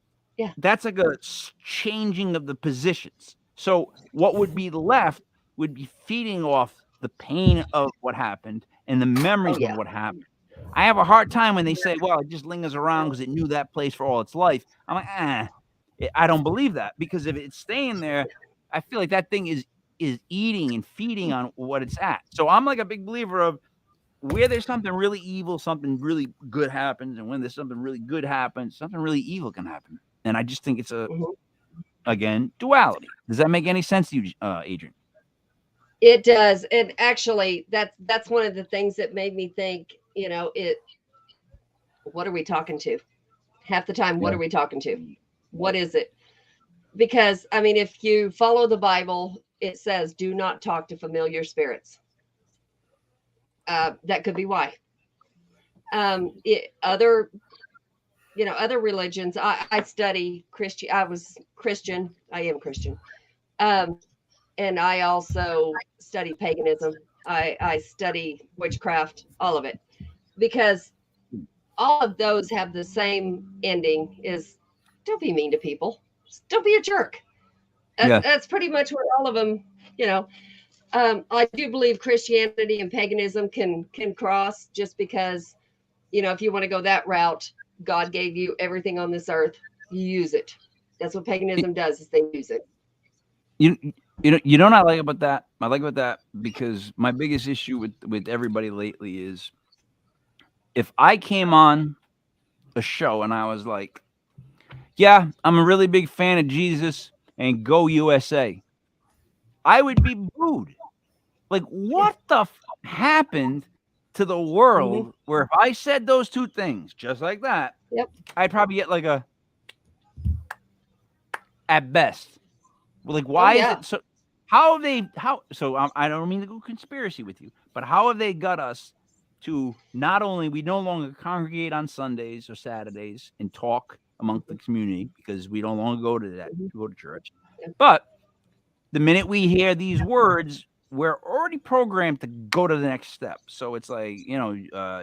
that's like a changing of the positions. So what would be left would be feeding off the pain of what happened and the memories of what happened. I have a hard time when they say, well, it just lingers around because it knew that place for all its life. I'm like, I don't believe that, because if it's staying there, I feel like that thing is eating and feeding on what it's at. So I'm like a big believer of where there's something really evil, something really good happens. And when there's something really good happens, something really evil can happen. And I just think it's again, duality. Does that make any sense to you, Adrian? It does. And actually, that's one of the things that made me think, what are we talking to? Half the time, what are we talking to? What is it? Because, I mean, if you follow the Bible, it says, do not talk to familiar spirits. That could be why. Other religions, I study Christian. I was Christian. I am Christian. And I also study paganism. I study witchcraft, all of it, because all of those have the same ending: is don't be mean to people. Just don't be a jerk. That's pretty much what all of them, I do believe Christianity and paganism can cross, just because, if you want to go that route, God gave you everything on this earth. You use it. That's what paganism does, is they use it. You know what I like about that? I like about that because my biggest issue with everybody lately is, if I came on a show and I was like, yeah, I'm a really big fan of Jesus and go USA, I would be booed. Like, what the happened to the world where if I said those two things just like that, I'd probably get like at best. Like, why is it so? I don't mean to go conspiracy with you, but how have they got us to not only we no longer congregate on Sundays or Saturdays and talk among the community because we no longer go to church, but the minute we hear these words, we're already programmed to go to the next step. So it's like,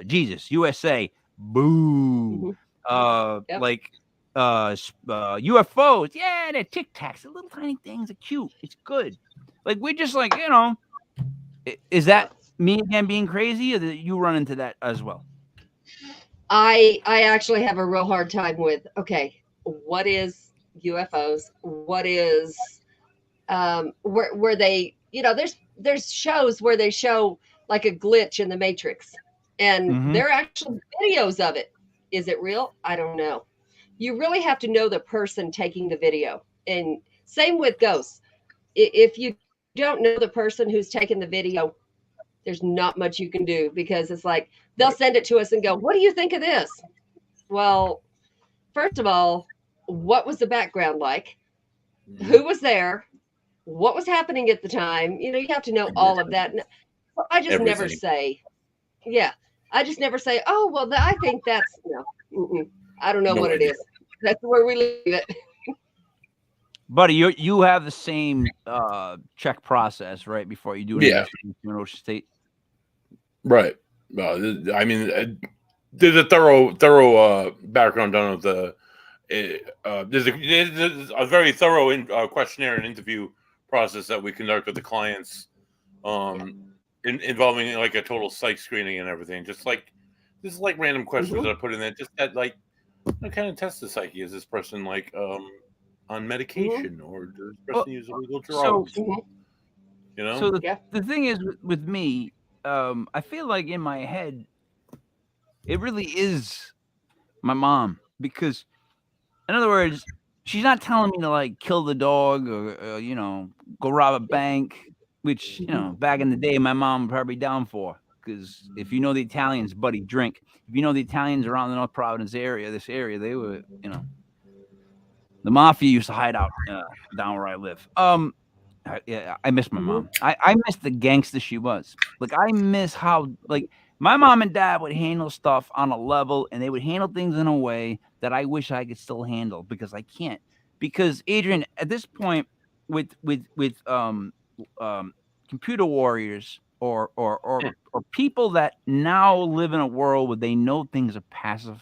Jesus, USA, boo. Like UFOs, yeah, they're tic tacs, the little tiny things are cute. It's good. Like we're just like, is that me again being crazy, or that you run into that as well? I actually have a real hard time with, okay, what is UFOs? What is where they, there's shows where they show like a glitch in the Matrix, and there are actual videos of it. Is it real? I don't know. You really have to know the person taking the video. And same with ghosts. If you don't know the person who's taking the video, there's not much you can do, because it's like they'll send it to us and go, what do you think of this? Well, first of all, what was the background like? Who was there? What was happening at the time? You have to know all of that. I just never say, I just never say, oh, well, I think that's, I don't know what it is. That's where we leave it. Buddy, you have the same check process, right, before you do an investigation in Ocean State? Right. I mean, there's a thorough background done of the. There's a very thorough questionnaire and interview process that we conduct with the clients, involving like a total psych screening and everything. Just like random questions that I put in there, just that like kind of test the psyche. Is this person like on medication, or does this person use illegal drugs? So the thing is with me, I feel like in my head, it really is my mom, because, in other words, she's not telling me to like kill the dog or go rob a bank, which back in the day my mom would probably be down for, because if you know the Italians, buddy, drink. If you know the Italians around the North Providence area, they were the mafia used to hide out down where I live. I miss my mom. I miss the gangster she was. Like I miss how like my mom and dad would handle stuff on a level, and they would handle things in a way that I wish I could still handle, because I can't. Because Adrian, at this point, with computer warriors or people that now live in a world where they know things are passive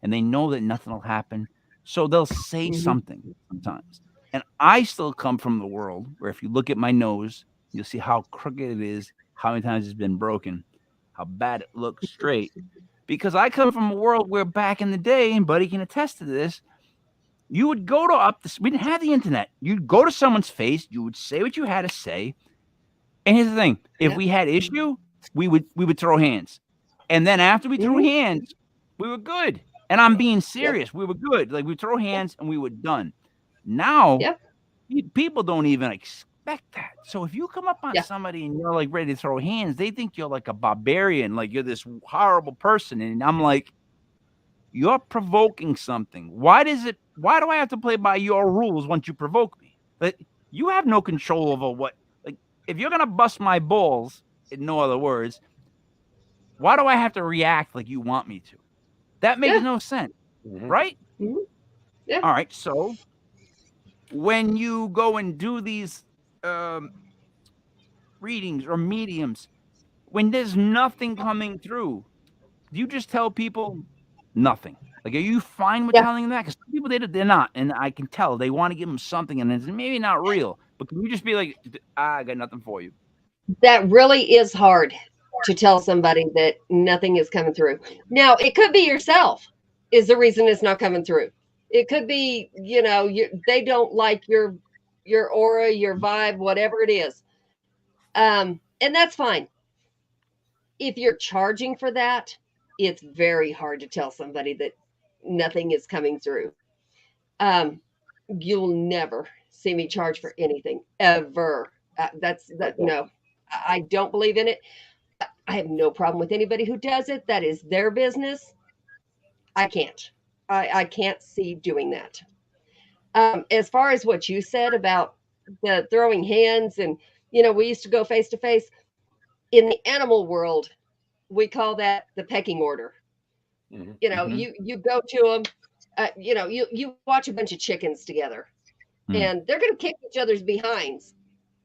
and they know that nothing will happen, so they'll say something sometimes. And I still come from the world where if you look at my nose, you'll see how crooked it is, how many times it's been broken, how bad it looks straight. Because I come from a world where back in the day, and Buddy can attest to this, you would go to we didn't have the internet. You'd go to someone's face, you would say what you had to say. And here's the thing, if we had issue, we would throw hands. And then after we threw hands, we were good. And I'm being serious. We were good. Like we throw hands and we were done. Now, people don't even expect that. So if you come up on somebody and you're like ready to throw hands, they think you're like a barbarian, like you're this horrible person. And I'm like, you're provoking something. Why do I have to play by your rules once you provoke me? Like you have no control over what. Like if you're gonna bust my balls, in no other words, why do I have to react like you want me to? That makes no sense, right? Yeah. All right. So when you go and do these readings or mediums, when there's nothing coming through, do you just tell people nothing? Like, are you fine with telling them that? Because some people, they're not, and I can tell they want to give them something, and it's maybe not real. But can you just be like, I got nothing for you? That really is hard to tell somebody that nothing is coming through. Now, it could be yourself is the reason it's not coming through. It could be, they don't like your aura, your vibe, whatever it is. And that's fine. If you're charging for that, it's very hard to tell somebody that nothing is coming through. You'll never see me charge for anything ever. No, I don't believe in it. I have no problem with anybody who does it. That is their business. I can't. I can't see doing that. As far as what you said about the throwing hands and, we used to go face to face in the animal world. we call that the pecking order. Mhm. You know, you go to them, you know, you watch a bunch of chickens together, and they're going to kick each other's behinds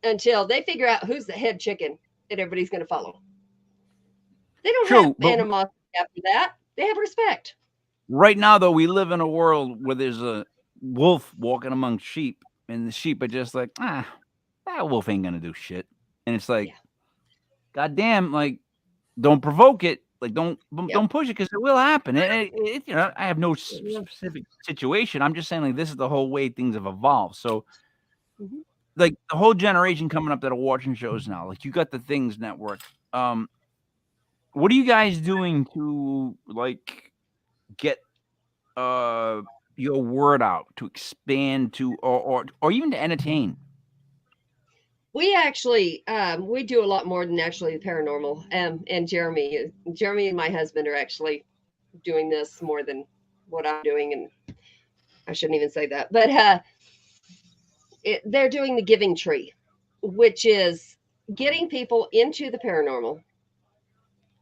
until they figure out who's the head chicken, and everybody's going to follow. They don't have animosity after that. They have respect. Right now, though, we live in a world where there's a wolf walking among sheep, and the sheep are just like, that wolf ain't gonna do shit. And it's like, goddamn, like, don't provoke it. Like, don't push it, because it will happen. You know, I have no specific situation. I'm just saying, like, this is the whole way things have evolved. So, like, the whole generation coming up that are watching shows now, like, you got the Things Network. What are you guys doing to, like, get your word out, to expand, to or even to entertain? We actually we do a lot more than actually the paranormal. And Jeremy and my husband are actually doing this more than what I'm doing, and I shouldn't even say that, but they're doing the Giving Tree, which is getting people into the paranormal.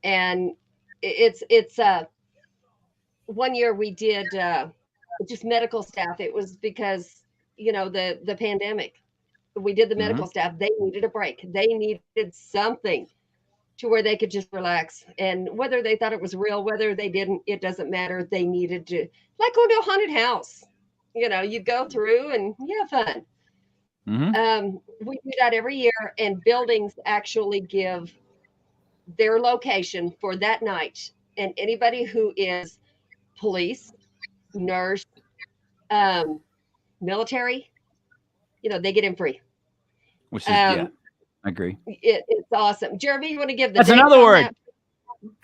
And it's one year we did just medical staff. It was because, you know, the pandemic. We did the medical staff. They needed a break. They needed something to where they could just relax. And whether they thought it was real, whether they didn't, it doesn't matter. They needed to, like going to a haunted house. You know, you go through and you have fun. We do that every year, and buildings actually give their location for that night. And anybody who is police, nurse, military, you know, they get in free. Which is, I agree. It's awesome. Jeremy, you want to give the That's another word.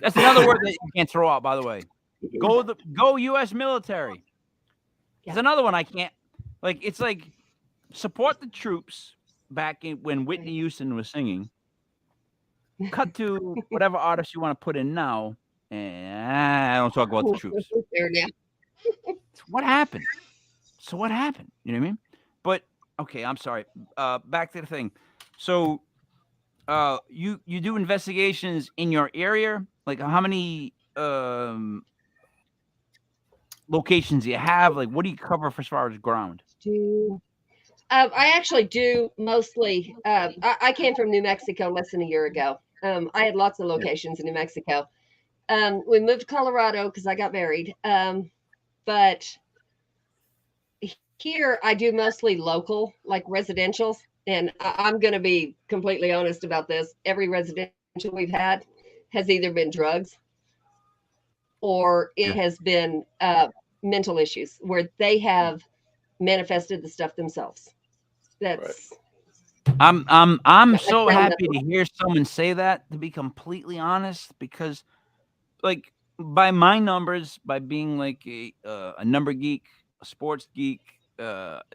That's another word that you can't throw out, by the way. Go U.S. military. It's another one I can't, like, it's like, support the troops back in when Whitney Houston was singing. Cut to whatever artist you want to put in now, and I don't talk about the troops. What happened? So what happened? You know what I mean? But okay, I'm sorry. Back to the thing. So, you do investigations in your area? Like, how many locations do you have? Like, what do you cover as far as ground? I actually do mostly. I came from New Mexico less than a year ago. I had lots of locations in New Mexico. We moved to Colorado because I got married. But here I do mostly local, like residentials. And I'm going to be completely honest about this. Every residential we've had has either been drugs or it has been mental issues where they have manifested the stuff themselves. That's I'm so happy to hear someone say that, to be completely honest, because, like, by my numbers, by being like a number geek, a sports geek,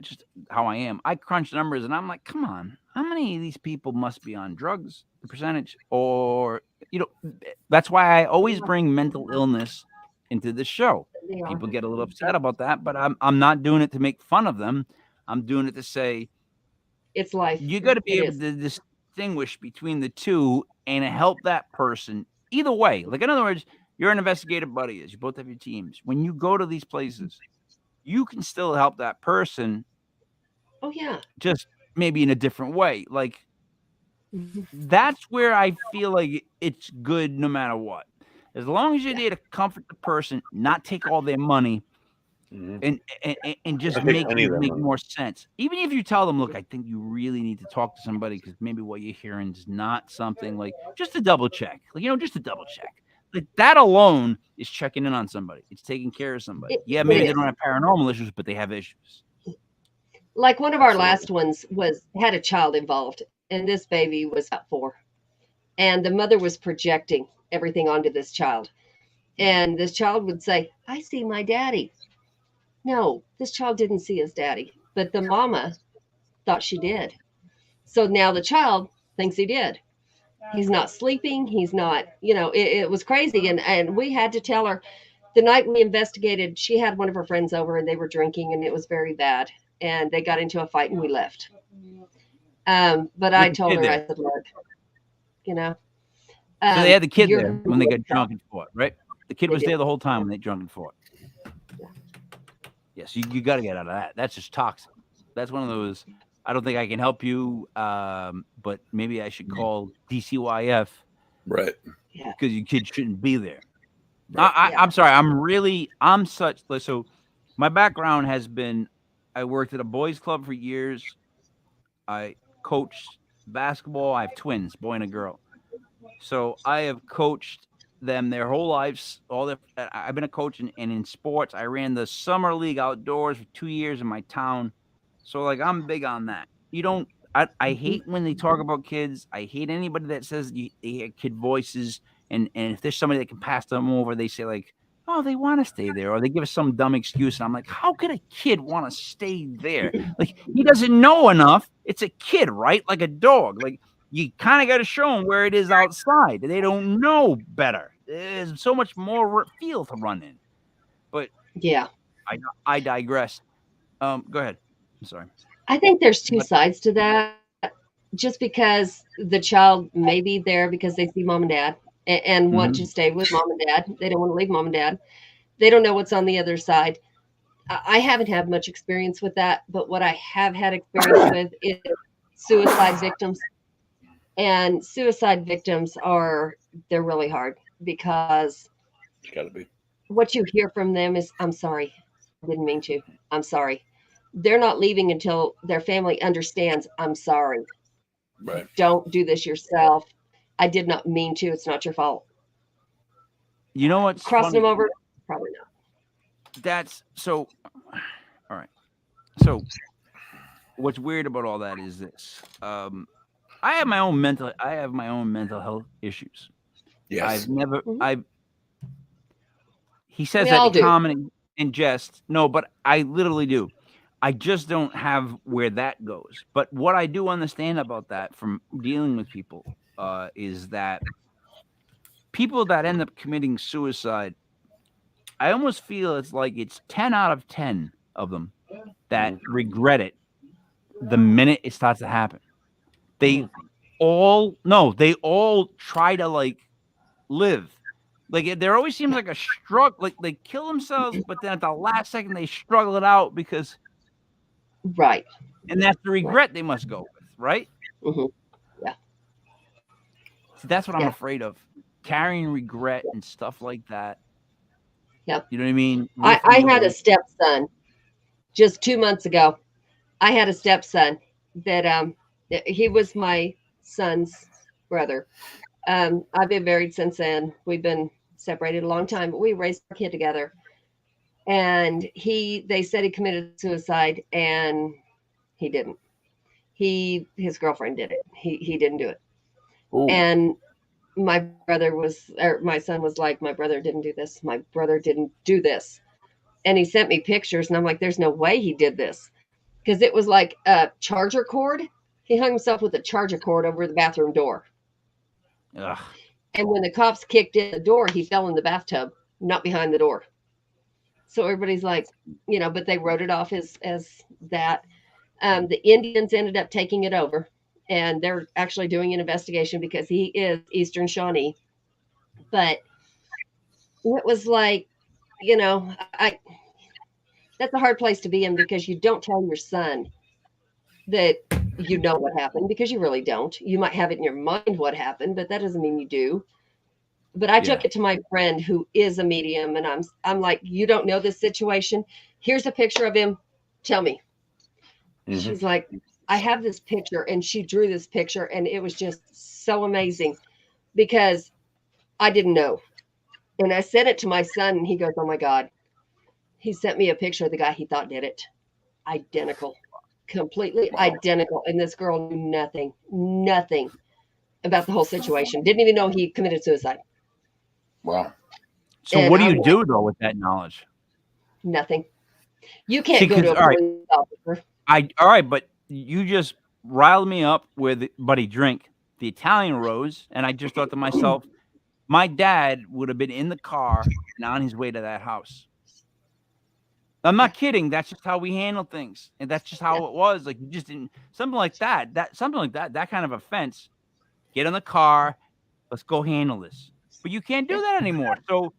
just how I am, I crunch numbers and I'm like, come on, how many of these people must be on drugs, the percentage? Or, you know, that's why I always bring mental illness into the show. People get a little upset about that, but I'm not doing it to make fun of them. I'm doing it to say, it's life. You got to be able to distinguish between the two and help that person either way. Like, in other words, you're an investigative buddy, you both have your teams. When you go to these places, you can still help that person. Oh yeah. Just maybe in a different way. Like, that's where I feel like it's good no matter what. As long as you're there to comfort the person, not take all their money, and just make more sense. Even if you tell them, look, I think you really need to talk to somebody because maybe what you're hearing is not something, like, just to double check. Like, you know, just to double check. Like, that alone is checking in on somebody. It's taking care of somebody. Maybe they don't have paranormal issues, but they have issues. Like, one of our last ones had a child involved, and this baby was about 4. And the mother was projecting everything onto this child. And this child would say, I see my daddy. No, this child didn't see his daddy, but the mama thought she did. So now the child thinks he did. He's not sleeping. He's not, you know, it was crazy. And we had to tell her the night we investigated, she had one of her friends over and they were drinking and it was very bad. And they got into a fight and we left. But I told her, I said, look, you know, So they had the kid you're there when they got drunk and fought, right? The kid They was did. there the whole time when they drunk and fought. Yes, you got to get out of that. That's just toxic. That's one of those. I don't think I can help you, but maybe I should call DCYF Right. because your kid shouldn't be there. Right. I'm sorry. I'm such. So my background has been, I worked at a boys club for years. I coached basketball. I have twins, boy and a girl. So I have coached them their whole lives. I've been a coach and in sports. I ran the summer league outdoors for 2 years in my town. So like I'm big on that. I hate when they talk about kids. I hate anybody that says they hear kid voices. And if there's somebody that can pass them over, they say like, oh, they want to stay there, or they give us some dumb excuse. And I'm like, how could a kid want to stay there? Like he doesn't know enough. It's a kid, right? Like a dog. Like you kind of got to show them where it is outside. They don't know better. There's so much more field to run in. But Yeah. I digress. Go ahead. I'm sorry. I think there's two sides to that. Just because the child may be there because they see mom and dad and want to stay with mom and dad. They don't want to leave mom and dad. They don't know what's on the other side. I haven't had much experience with that, but what I have had experience with is suicide victims. And suicide victims they're really hard because It's got to be. what you hear from them is, I'm sorry, I didn't mean to. I'm sorry. They're not leaving until their family understands, I'm sorry. Right. Don't do this yourself. I did not mean to. It's not your fault. You know what's Crossing funny? them over? Probably not. That's so. All right. So, what's weird about all that is this. I have my own mental health issues. Yes. I've never. Mhm. He says We that all in do. common in jest. No, but I literally do. I just don't have where that goes. But what I do understand about that from dealing with people is that people that end up committing suicide, I almost feel it's 10 out of 10 of them that regret it the minute it starts to happen. They all try to like live. Like there always seems like a struggle, like they kill themselves, but then at the last second they struggle it out because Right. and that's the regret they must go with, right? Mhm. See, that's what I'm Yeah. afraid of. Carrying regret and stuff like that. Yep. You know what I mean? I had a stepson just 2 months ago. I had a stepson that he was my son's brother. I've been married since then. We've been separated a long time, but we raised our kid together. And they said he committed suicide, and he didn't. His girlfriend did it. He didn't do it. Ooh. And my son was like, my brother didn't do this. My brother didn't do this. And he sent me pictures, and I'm like, there's no way he did this. Because it was like a charger cord. He hung himself with a charger cord over the bathroom door. Ugh. And when the cops kicked in the door, he fell in the bathtub, not behind the door. So everybody's like, but they wrote it off as that. The Indians ended up taking it over, and they're actually doing an investigation because he is Eastern Shawnee. But it was like, that's a hard place to be in because you don't tell your son that you know what happened because you really don't. You might have it in your mind what happened, but that doesn't mean you do. But I took it to my friend who is a medium, and I'm like, you don't know this situation? Here's a picture of him. Tell me. Mm-hmm. She's like, I have this picture, and she drew this picture, and it was just so amazing because I didn't know. And I sent it to my son, and he goes, oh my God. He sent me a picture of the guy he thought did it. Identical. Completely identical. And this girl knew nothing about the whole situation. Didn't even know he committed suicide. Wow. So and what do you do though with that knowledge? Nothing. You can't go to a police officer. All right, but you just riled me up with Buddy Drink, the Italian rose, and I just thought to myself, my dad would have been in the car and on his way to that house. I'm not kidding. That's just how we handle things, and that's just how it was. Like you just didn't something like that. That kind of offense. Get in the car, Let's go handle this. But you can't do that anymore. So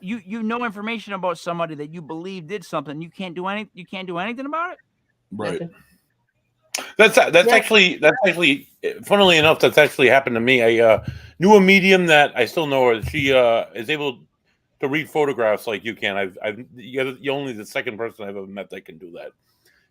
you know information about somebody that you believe did something. You can't do anything about it. Right. That's actually funnily enough, that's actually happened to me. I knew a medium that I still know her. She is able to read photographs like you can. You're only the second person I've ever met that can do that.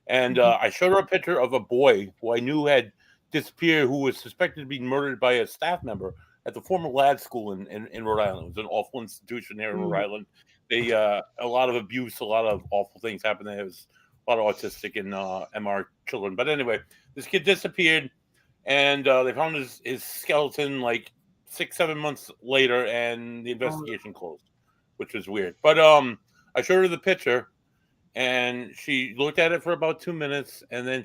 And I showed her a picture of a boy who I knew had disappeared, who was suspected to be murdered by a staff member at the former lad school in Rhode Island. It was an awful institution there in Rhode Island. They a lot of abuse, a lot of awful things happened there. It was a lot of autistic and MR children. But anyway, this kid disappeared, and they found his skeleton like 6-7 months later, and the investigation closed, which was weird. But I showed her the picture, and she looked at it for about 2 minutes, and then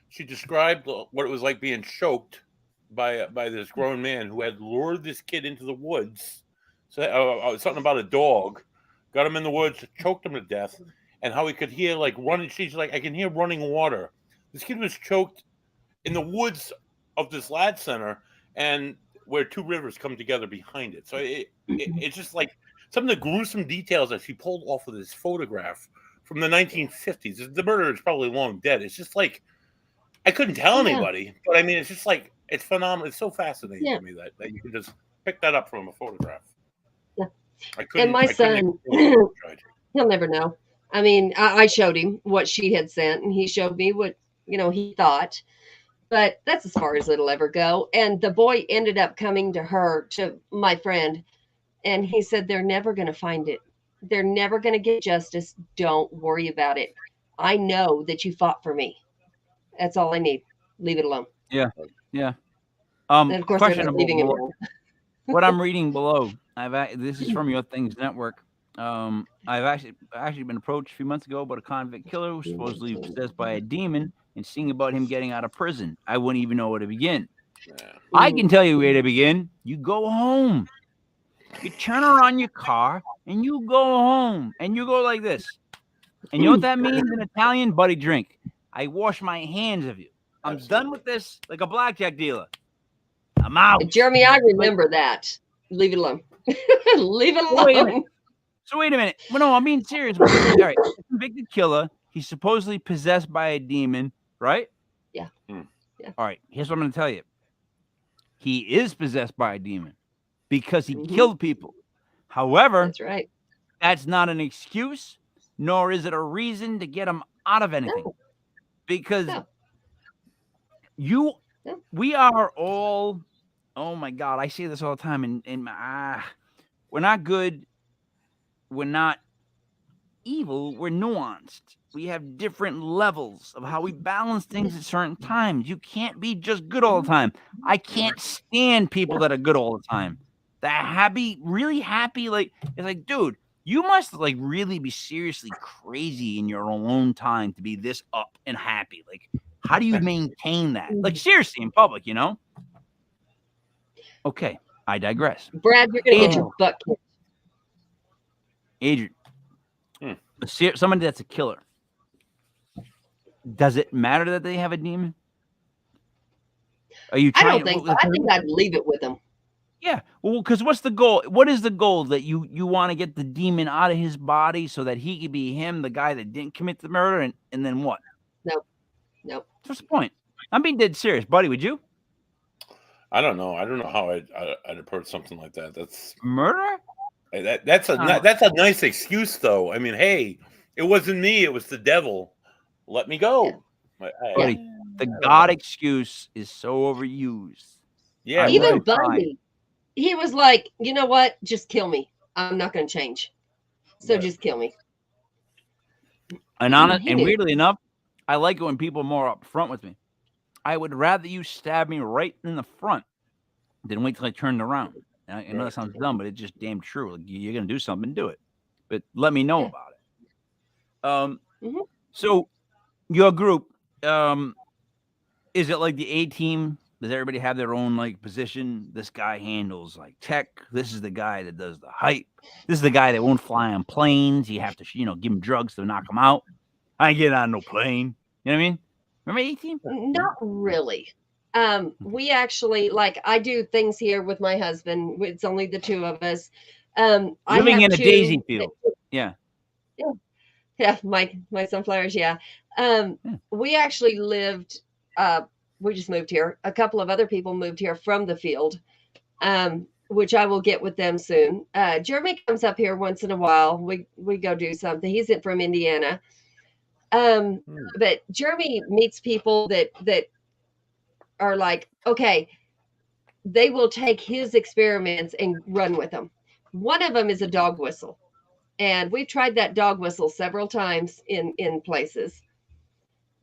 she described what it was like being choked by this grown man who had lured this kid into the woods. So something about a dog, got him in the woods, choked him to death, and how he could hear like running. She's like, I can hear running water. This kid was choked in the woods of this lad center, and where two rivers come together behind it. So it's just like some of the gruesome details that she pulled off of this photograph from the 1950s. The murderer is probably long dead. It's just like, I couldn't tell anybody, but I mean, it's just like, it's phenomenal. It's so fascinating to me that you can just pick that up from a photograph. Yeah. And my son, he'll never know. I mean, I showed him what she had sent, and he showed me what, he thought. But that's as far as it'll ever go. And the boy ended up coming to my friend, and he said, they're never going to find it. They're never going to get justice. Don't worry about it. I know that you fought for me. That's all I need. Leave it alone. Yeah. Yeah. And of course, question they're leaving him alone. What I'm reading below, this is from Your Things Network. I've actually been approached a few months ago about a convict killer who was supposedly possessed by a demon and seeing about him getting out of prison. I wouldn't even know where to begin. I can tell you where to begin. You go home. You turn around your car and you go home and you go like this. And you know what that means in Italian? Buddy, drink. I wash my hands of you. I'm done with this like a blackjack dealer. I'm out. Jeremy, I remember that. Leave it alone. Leave it alone. Wait a minute. Well, no, I'm being serious. All right. Convicted killer. He's supposedly possessed by a demon, right? Yeah. All right. Here's what I'm going to tell you. He is possessed by a demon because he killed people. However, that's right. That's not an excuse, nor is it a reason to get him out of anything. No. Because we are all, oh my God, I say this all the time, and we're not good. We're not evil. We're nuanced. We have different levels of how we balance things at certain times. You can't be just good all the time. I can't stand people that are good all the time. That happy, really happy. Like, it's like, dude, you must like really be seriously crazy in your alone time to be this up and happy. Like, how do you maintain that? Like, seriously, in public, Okay, I digress. Brad, you're going to get your butt kicked. Adrian, somebody that's a killer, does it matter that they have a demon? Are you trying? I don't think so. I think I'd leave it with them. Yeah, well, because what's the goal? What is the goal? That you want to get the demon out of his body so that he could be him, the guy that didn't commit the murder, and then what? Nope. What's the point? I'm being dead serious, buddy. Would you? I don't know. I don't know how I'd approach something like that. That's murder. That's a nice excuse, though. I mean, hey, it wasn't me; it was the devil. Let me go. Buddy, the God excuse is so overused. Yeah, even Bundy, he was like, you know what? Just kill me. I'm not going to change. So just kill me. And weirdly enough, I like it when people are more upfront with me. I would rather you stab me right in the front than wait till I turned around. I know that sounds dumb, but it's just damn true. Like, you're going to do something, do it. But let me know about it. So your group, is it like the A team? Does everybody have their own like position? This guy handles like tech. This is the guy that does the hype. This is the guy that won't fly on planes. You have to, give him drugs to knock him out. I ain't getting on no plane. You know what I mean? Remember A team? Not really. We actually, like, I do things here with my husband. It's only the two of us. Living in a daisy field. Yeah. Yeah, my sunflowers. Yeah. We actually lived. We just moved here. A couple of other people moved here from the field, which I will get with them soon. Jeremy comes up here once in a while. We go do something. He's from Indiana. But Jeremy meets people that are like, okay, they will take his experiments and run with them. One of them is a dog whistle. And we've tried that dog whistle several times in places.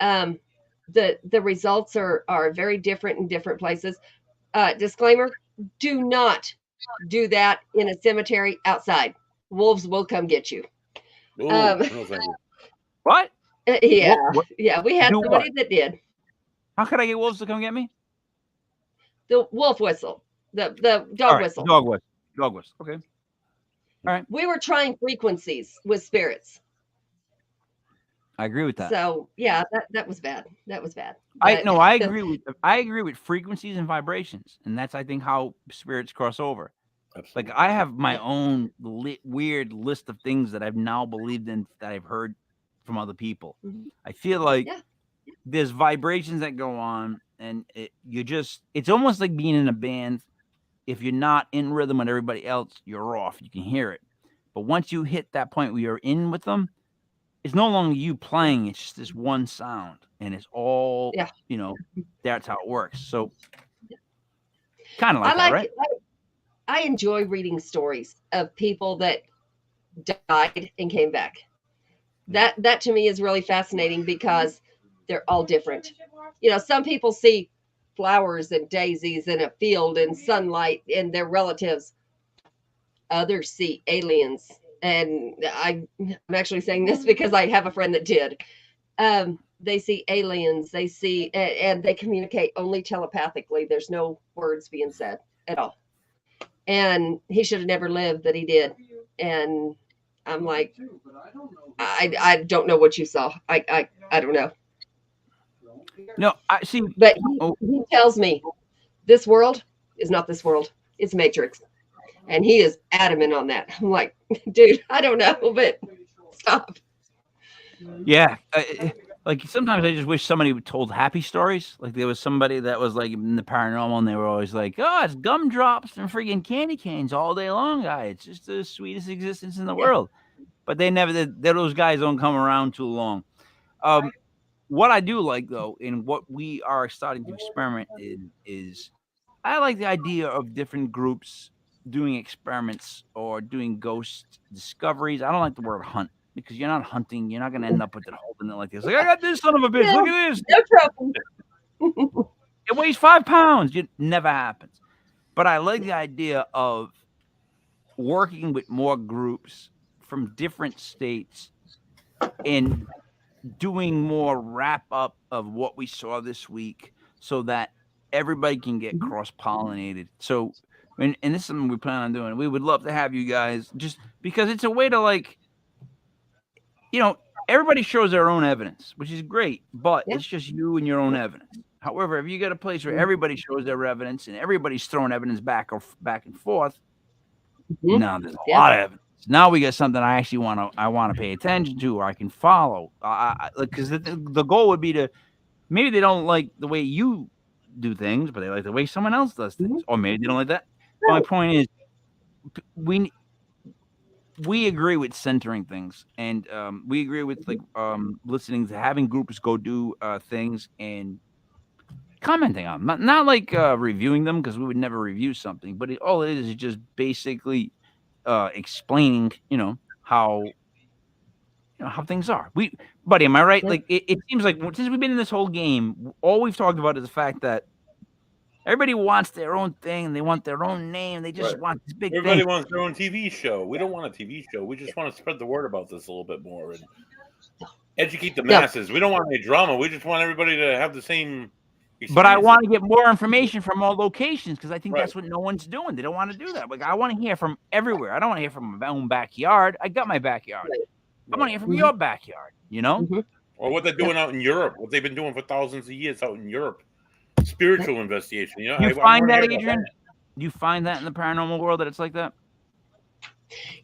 The results are very different in different places. Disclaimer: do not do that in a cemetery outside. Wolves will come get you. Ooh, no, thank you. What? Yeah, what? Yeah. We had somebody that did. How could I get wolves to come get me? The wolf whistle, the dog whistle. Dog whistle. Dog whistle. Okay. All right. We were trying frequencies with spirits. I agree with that. So yeah, that was bad. That was bad. I agree with frequencies and vibrations, and that's, I think, how spirits cross over. Absolutely. Like, I have my own weird list of things that I've now believed in, that I've heard from other people. Mm-hmm. I feel like there's vibrations that go on, and it's almost like being in a band. If you're not in rhythm with everybody else, you're off. You can hear it. But once you hit that point where you're in with them, it's no longer you playing. It's just this one sound, and it's all, that's how it works. So kind of like that, right? I enjoy reading stories of people that died and came back. That to me is really fascinating, because they're all different. Some people see flowers and daisies in a field and sunlight and their relatives. Others see aliens. And I'm actually saying this because I have a friend that did. They see aliens. They see, and they communicate only telepathically. There's no words being said at all. And he should have never lived, but he did. And I'm like, I don't know what you saw. I don't know. No, I see. But he tells me this world is not this world. It's Matrix. And he is adamant on that. I'm like, dude, I don't know, but stop. Yeah. Like, sometimes I just wish somebody told happy stories. Like, there was somebody that was like in the paranormal, and they were always like, oh, it's gumdrops and freaking candy canes all day long, guy. It's just the sweetest existence in the world. But they never did. Those guys don't come around too long. What I do like, though, and what we are starting to experiment in, is I like the idea of different groups doing experiments or doing ghost discoveries. I don't like the word hunt, because you're not hunting. You're not going to end up with it holding it like this. Like, I got this son of a bitch. Look at this. No trouble. It weighs 5 pounds. It never happens. But I like the idea of working with more groups from different states and doing more wrap up of what we saw this week, so that everybody can get cross-pollinated. So, and this is something we plan on doing. We would love to have you guys, just because it's a way to, like, everybody shows their own evidence, which is great, but it's just you and your own evidence. However, if you get a place where everybody shows their evidence and everybody's throwing evidence back and forth, now there's a lot of evidence. Now we got something I actually want to pay attention to, or I can follow. Because the goal would be to, maybe they don't like the way you do things, but they like the way someone else does things, or maybe they don't like that. My point is, we agree with centering things, and we agree with listening to having groups go do things and commenting on them. Not like reviewing them, because we would never review something, but all it is just basically explaining, how things are. Buddy, am I right? Like, it seems like since we've been in this whole game, all we've talked about is the fact that everybody wants their own thing. They want their own name. They just want this big Everybody thing. wants their own TV show. We don't want a TV show. We just want to spread the word about this a little bit more and educate the masses. We don't want any drama. We just want everybody to have the same experience. But I want to get more information from all locations, because I think that's what no one's doing. They don't want to do that. Like, I want to hear from everywhere. I don't want to hear from my own backyard. I got my backyard. I want to hear from your backyard, Or what they're doing out in Europe, what they've been doing for thousands of years out in Europe. spiritual investigation. You know, You I find wanna that, hear about Adrian? Do you find that in the paranormal world that it's like that?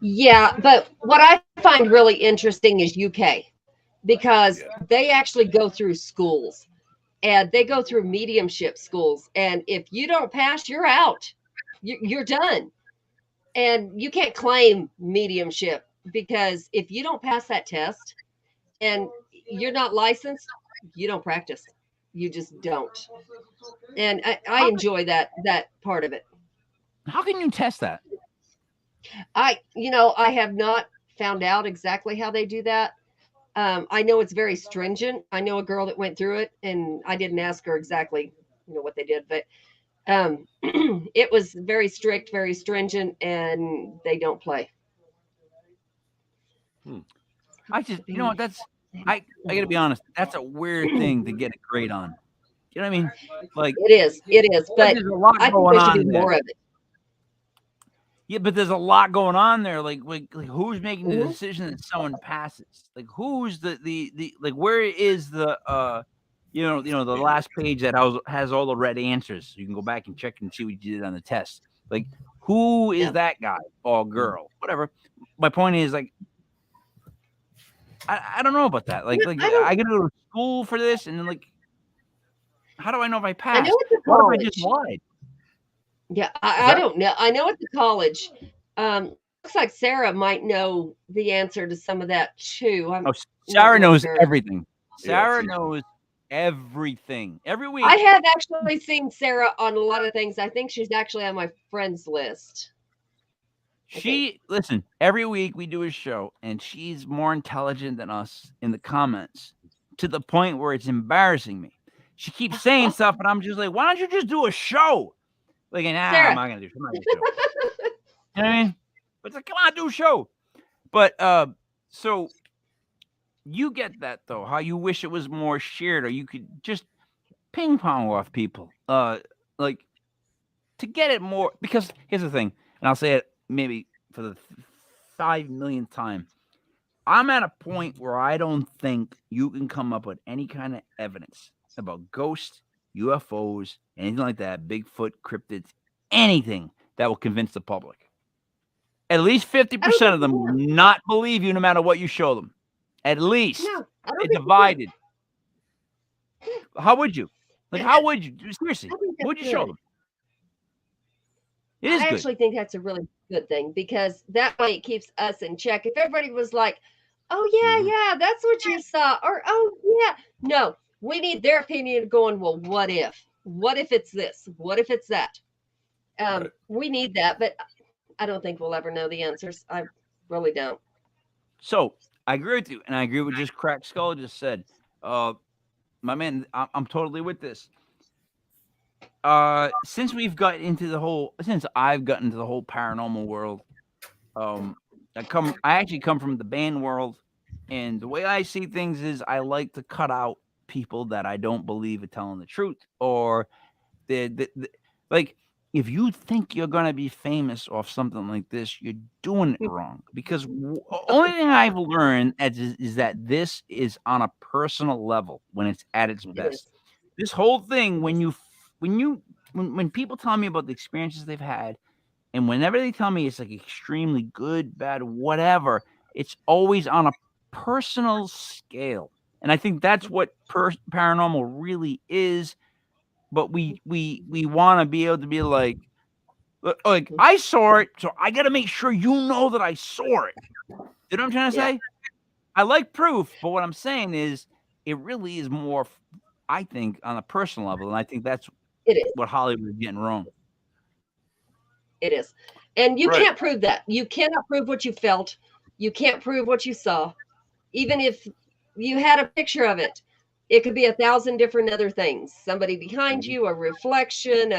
Yeah, but what I find really interesting is UK, because they actually go through schools, and they go through mediumship schools, and if you don't pass, you're out. You're done. And you can't claim mediumship, because if you don't pass that test and you're not licensed, you don't practice. You just don't. And I enjoy that part of it. How can you test that? I have not found out exactly how they do that. I know it's very stringent. I know a girl that went through it, and I didn't ask her exactly, what they did, but it was very strict, very stringent, and they don't play. I just, that's, I got to be honest, that's a weird thing to get a grade on. You know what I mean? Like it is, but there's a lot I think going there should on be there. more of it. Yeah, but there's a lot going on there. Like who's making the Mhm. decision that someone passes? Like who's the like where is the the last page that has all the red answers? You can go back and check and see what you did on the test. Like who is that guy or girl? Whatever. My point is, like, I don't know about that. Like I got to go to school for this, and then, like, how do I know if I passed? I know it's a What college. if I just lied? Yeah, I don't know. I know it's a college. Looks like Sarah might know the answer to some of that too. I'm Sarah not knows sure. everything. Sarah she- knows everything. Every week. I have actually seen Sarah on a lot of things. I think she's actually on my friends list. Listen, every week we do a show, and she's more intelligent than us in the comments, to the point where it's embarrassing me. She keeps saying stuff, and I'm just like, why don't you just do a show? Like, Sarah. I'm not gonna do a show. You know what I mean? But it's like, come on, do a show. But so you get that though, how you wish it was more shared, or you could just ping pong off people. Like, to get it more, because here's the thing, and I'll say it maybe for the 5 millionth time. I'm at a point where I don't think you can come up with any kind of evidence about ghosts, UFOs, anything like that, Bigfoot, cryptids, anything that will convince the public. At least 50% of them will not believe you no matter what you show them. At least. No, I don't They're think divided. How would you? Like, how would you? Seriously, what would you show them? It is I good. actually think that's a really good thing, because that way it keeps us in check. If everybody was like, oh, yeah, that's what you saw, or oh, yeah. No, we need their opinion going, well, what if? What if it's this? What if it's that? We need that, but I don't think we'll ever know the answers. I really don't. So I agree with you, and I agree with just Crack Skull just said. My man, I'm totally with this. Since I've gotten into the whole paranormal world, I actually come from the band world, and the way I see things is I like to cut out people that I don't believe are telling the truth, or like, if you think you're gonna be famous off something like this, you're doing it wrong. Because only thing I've learned is that this is on a personal level when it's at its best. This whole thing, when people tell me about the experiences they've had, and whenever they tell me it's like extremely good, bad, whatever, it's always on a personal scale. And I think that's what paranormal really is. But we want to be able to be like I saw it, so I got to make sure you know that I saw it. You know what I'm trying to say? I like proof, but what I'm saying is it really is more, I think, on a personal level, and I think that's what Hollywood is getting wrong. It is. And you can't prove that. You cannot prove what you felt. You can't prove what you saw. Even if you had a picture of it, it could be 1,000 different other things. Somebody behind you, a reflection,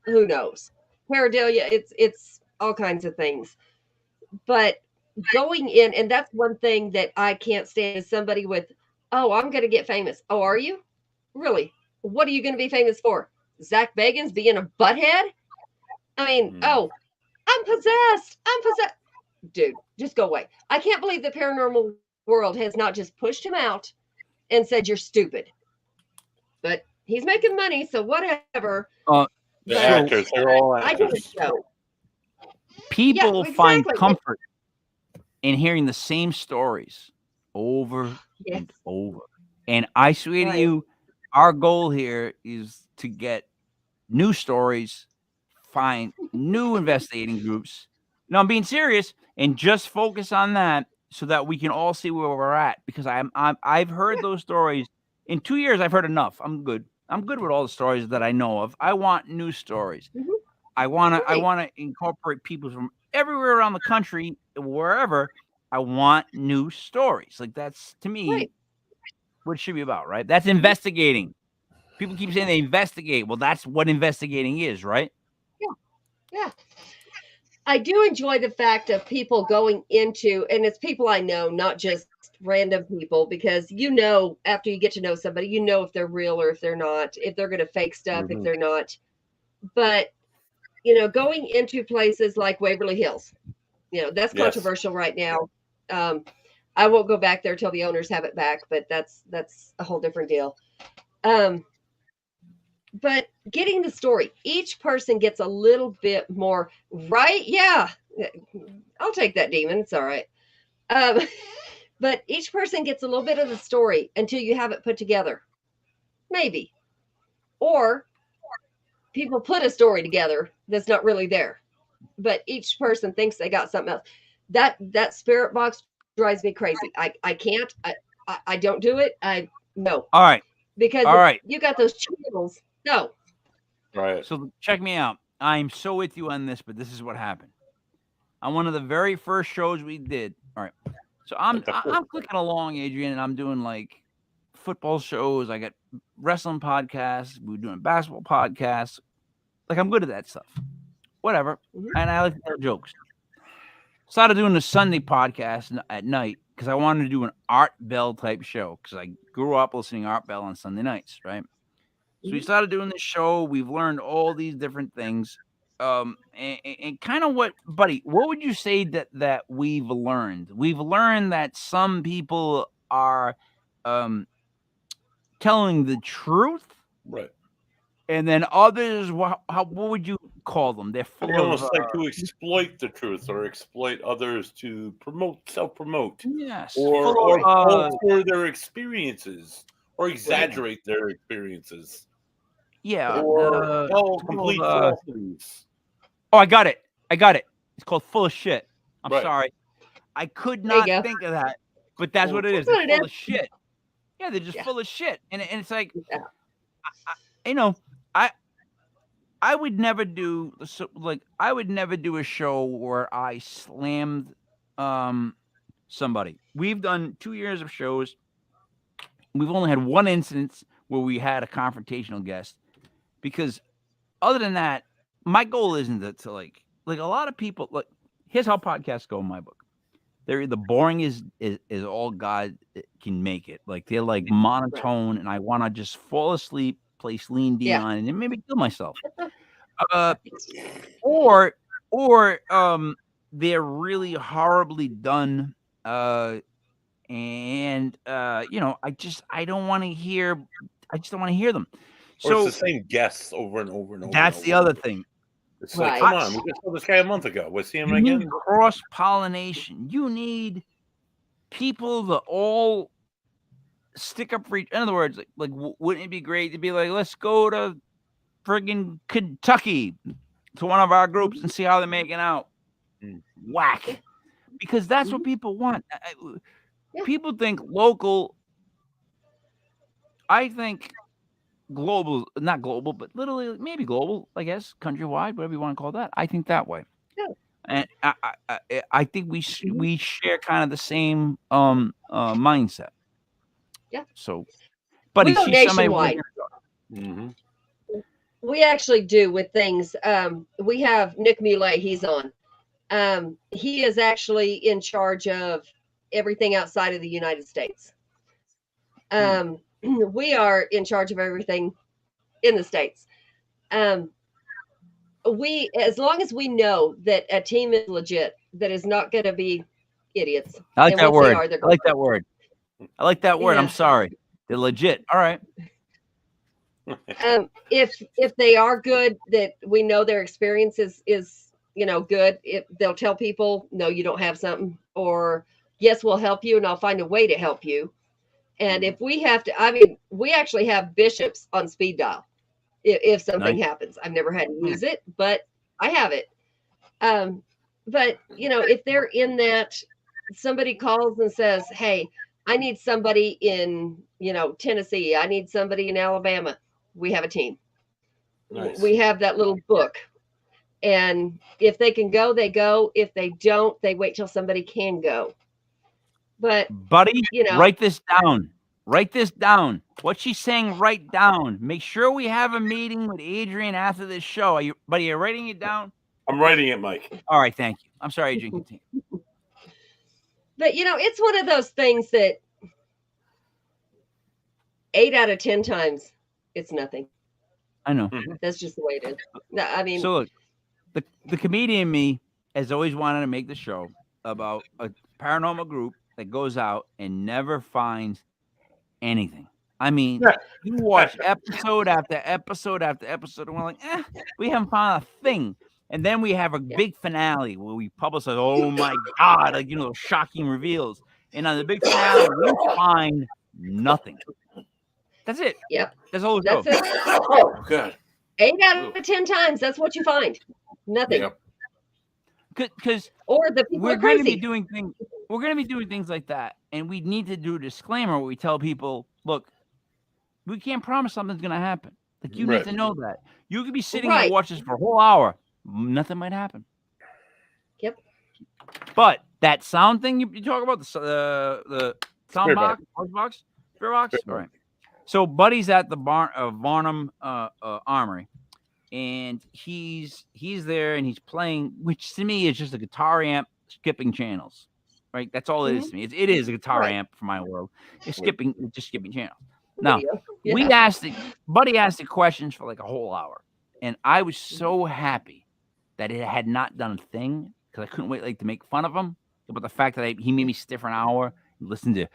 who knows? Pareidolia, it's all kinds of things. But going in, and that's one thing that I can't stand, is somebody with, oh, I'm going to get famous. Oh, are you? Really? What are you going to be famous for? Zach Bagans being a butthead? I mean, oh, I'm possessed. Dude, just go away. I can't believe the paranormal world has not just pushed him out and said, you're stupid. But He's making money, so whatever. The But actors, they're all I did a actors. show. People Yeah, find exactly. comfort in hearing the same stories over Yes. and over. And I swear to Right. you, our goal here is to get new stories, find new investigating groups. No, I'm being serious, and just focus on that so that we can all see where we're at. Because I've heard those stories. In 2 years, I've heard enough. I'm good. I'm good with all the stories that I know of. I want new stories. Mhm. I want Right. to incorporate people from everywhere around the country, wherever. I want new stories. Like, that's, to me, Right. what it should be about, right? That's investigating. People keep saying they investigate. Well, that's what investigating is, right? Yeah. I do enjoy the fact of people going into, and it's people I know, not just random people, because after you get to know somebody, if they're real or if they're not, if they're going to fake stuff, if they're not. But, going into places like Waverly Hills, that's Yes. controversial right now. I won't go back there till the owners have it back, but that's a whole different deal. But getting the story, each person gets a little bit more, right? Yeah, I'll take that, demon. It's all right. But each person gets a little bit of the story until you have it put together. Maybe. Or people put a story together that's not really there. But each person thinks they got something else. That spirit box drives me crazy. I can't. I don't do it. No. All right. Because All right. you got those channels. No. Right. So check me out. I'm so with you on this, but this is what happened. On one of the very first shows we did. All right. So I'm clicking along, Adrian, and I'm doing like football shows. I got wrestling podcasts. We're doing basketball podcasts. Like, I'm good at that stuff. Whatever. And I like to tell jokes. Started doing the Sunday podcast at night because I wanted to do an Art Bell type show because I grew up listening to Art Bell on Sunday nights, right? So we started doing this show. We've learned all these different things. And kind of what would you say that we've learned? We've learned that some people are telling the truth. Right. And then others, what would you call them? They're full They of almost like to exploit the truth or exploit others to self-promote. Yes. Or alter their experiences or exaggerate their experiences. Yeah. Or tell complete falsities. Oh, I got it. It's called full of shit. I'm Right. sorry. I could not think of that, but that's what it is. They're full of shit. Yeah, they're just full of shit. And it's like, I would never do a show where I slammed somebody. We've done 2 years of shows. We've only had one instance where we had a confrontational guest, because other than that, my goal isn't to like a lot of people. Like, here's how podcasts go in my book. They're either boring as all God can make it. Like, they're like monotone, and I want to just fall asleep, play Celine Dion, and then maybe kill myself. Or they're really horribly done. I don't want to hear. I just don't want to hear them. Or it's the same guests over and over and over. That's the other thing. It's like, come on, we just saw this guy a month ago. We'll see him again. You need cross-pollination. You need people that all stick up for each. In other words, like, wouldn't it be great to be like, let's go to friggin' Kentucky to one of our groups and see how they're making out? Whack. Because that's what people want. People think local. I think global, not global, but literally maybe global, I guess, countrywide, whatever you want to call that. I think that way. And I think we share kind of the same mindset. Yeah. So, but we go nationwide. We actually do with things. We have Nick Muley. He's on. He is actually in charge of everything outside of the United States. We are in charge of everything in the States. As long as we know that a team is legit, that is not going to be idiots. I like that word. I like that word. Yeah. I'm sorry. They're legit. All right. If they are good, that we know their experience is good. If they'll tell people, no, you don't have something, or yes, we'll help you, and I'll find a way to help you. And if we have to, I mean, we actually have bishops on speed dial. If something happens, I've never had to use it, but I have it. But if they're in that, somebody calls and says, hey, I need somebody in, Tennessee. I need somebody in Alabama. We have a team. Nice. We have that little book. And if they can go, they go. If they don't, they wait till somebody can go. But buddy, write this down. Write this down. What she's saying, write down. Make sure we have a meeting with Adrian after this show. Are you writing it down? I'm writing it, Mike. All right, thank you. I'm sorry, Adrian. Continue. But it's one of those things that 8 out of 10 times it's nothing. I know. That's just the way it is. No, I mean, so look, the comedian me has always wanted to make the show about a paranormal group that goes out and never finds anything. I mean, you watch episode after episode after episode, and we're like, we haven't found a thing. And then we have a big finale where we publicize, oh my God, like, shocking reveals. And on the big finale, we find nothing. That's it. Yep. That's all. That's it. Oh, good. 8 out of 10 times, that's what you find. Nothing. Yep. Because we're going to be doing things. We're going to be doing things like that, and we need to do a disclaimer where we tell people, look, we can't promise something's going to happen. Like, you need to know that. You could be sitting there watching this for a whole hour. Nothing might happen. Yep. But that sound thing you talk about, the sound box, spirit box. All right. So Buddy's at the Varnum Armory, and he's there and he's playing, which to me is just a guitar amp skipping channels. Right, that's all it is to me. It is a guitar amp for my world. It's just skipping channels. Now, Buddy asked the questions for like a whole hour, and I was so happy that it had not done a thing because I couldn't wait to make fun of him about the fact that he made me sit for an hour and listen to.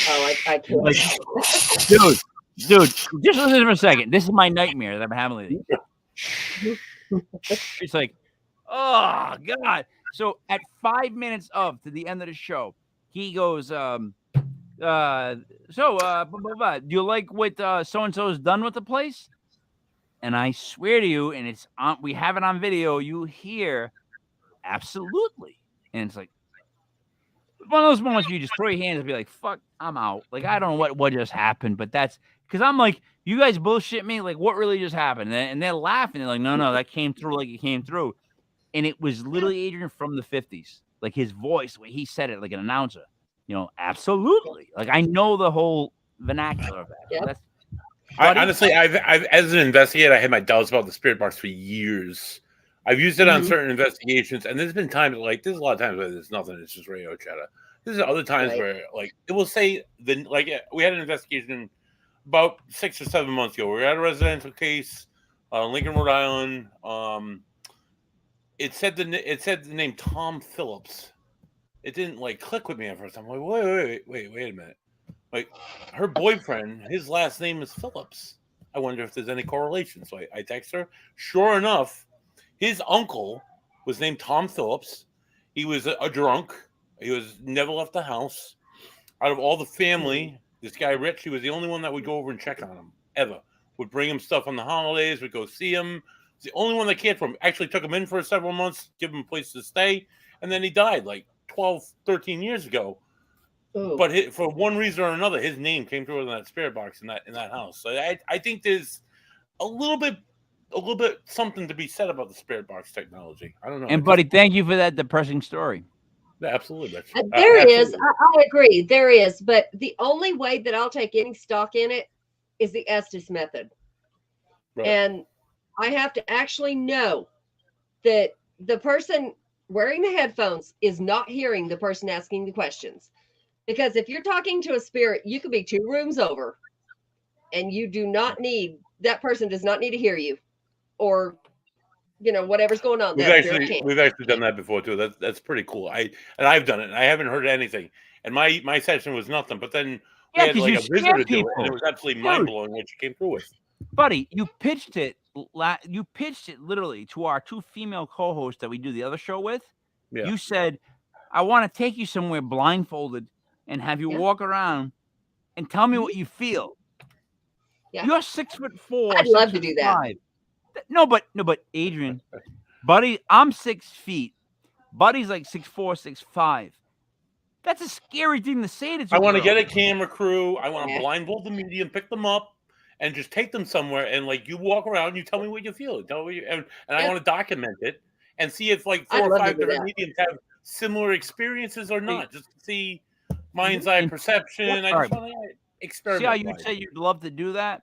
Oh, I can't. Dude, just listen for a second. This is my nightmare that I'm having lately. It's like, oh God. So at 5 minutes to the end of the show, he goes, do you like what so-and-so has done with the place? And I swear to you, and it's on, we have it on video, you hear absolutely. And it's like one of those moments where you just throw your hands and be like, fuck, I'm out. Like, I don't know what just happened, but that's because I'm like, you guys bullshit me. Like, what really just happened? And they're laughing. They're like, no, that came through like it came through. And it was literally Adrian from the 50s. Like his voice, when he said it like an announcer, absolutely. Like I know the whole vernacular of that. Yep. Honestly, I've as an investigator, I had my doubts about the spirit box for years. I've used it on certain investigations, and there's been times there's a lot of times where there's nothing. It's just radio chatter. There's other times where it will say we had an investigation about 6 or 7 months ago. We were at a residential case, Lincoln, Rhode Island. It said the name Tom Phillips. It didn't click with me at first. I'm like, wait a minute. Like her boyfriend, his last name is Phillips. I wonder if there's any correlation. So I text her. Sure enough, his uncle was named Tom Phillips. He was a drunk. He never left the house. Out of all the family, this guy Rich, he was the only one that would go over and check on him ever. Would bring him stuff on the holidays. Would go see him. The only one that cared for him. Actually took him in for several months, give him a place to stay, and then he died 12, 13 years ago. Ooh. But for one reason or another, his name came through in that spirit box in that house. So I think there's a little bit something to be said about the spirit box technology. I don't know. And buddy, thank you for that depressing story. Yeah, absolutely. There is. I agree. There is. But the only way that I'll take any stock in it is the Estes method. Right. And I have to actually know that the person wearing the headphones is not hearing the person asking the questions. Because if you're talking to a spirit, you could be 2 rooms over and that person does not need to hear you or, whatever's going on. We've actually done that before too. That's pretty cool. I've done it and I haven't heard anything. And my session was nothing. But then we Yeah, had 'cause like you a visitor scared do it, and people. it was absolutely Dude. mind blowing what she came through with. Buddy, you pitched it literally to our two female co-hosts that we do the other show with. Yeah. You said, I want to take you somewhere blindfolded and have you walk around and tell me what you feel. Yeah. You're 6'4". I'd love to do that. 6'5". No, but Adrian, buddy, I'm 6 feet. Buddy's like 6'4", 6'5". That's a scary thing to say to. I want to get a camera crew. I want to blindfold the medium, pick them up, and just take them somewhere. And like you walk around, and you tell me what you feel. Tell me, and I want to document it and see if like 4 or 5 different mediums have similar experiences or not. Just to see mind's eye perception. I just want to experiment. See how you say you'd love to do that?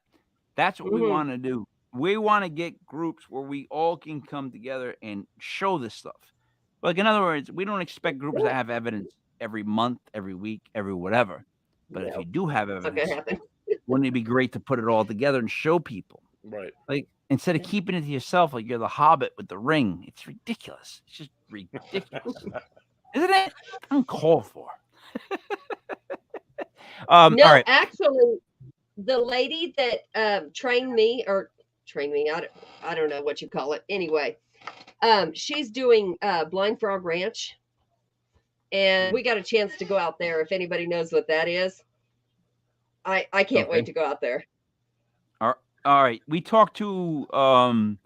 That's what we want to do. We want to get groups where we all can come together and show this stuff. Like, in other words, we don't expect groups to have evidence every month, every week, every whatever. But if you do have evidence, wouldn't it be great to put it all together and show people? Right. Like, instead of keeping it to yourself like you're the Hobbit with the ring. It's ridiculous. It's just ridiculous. Isn't it? Uncalled for. No, all right. Actually, the lady that trained me, I don't know what you call it. Anyway, she's doing Blind Frog Ranch. And we got a chance to go out there. If anybody knows what that is, I can't wait to go out there. All right. We talked to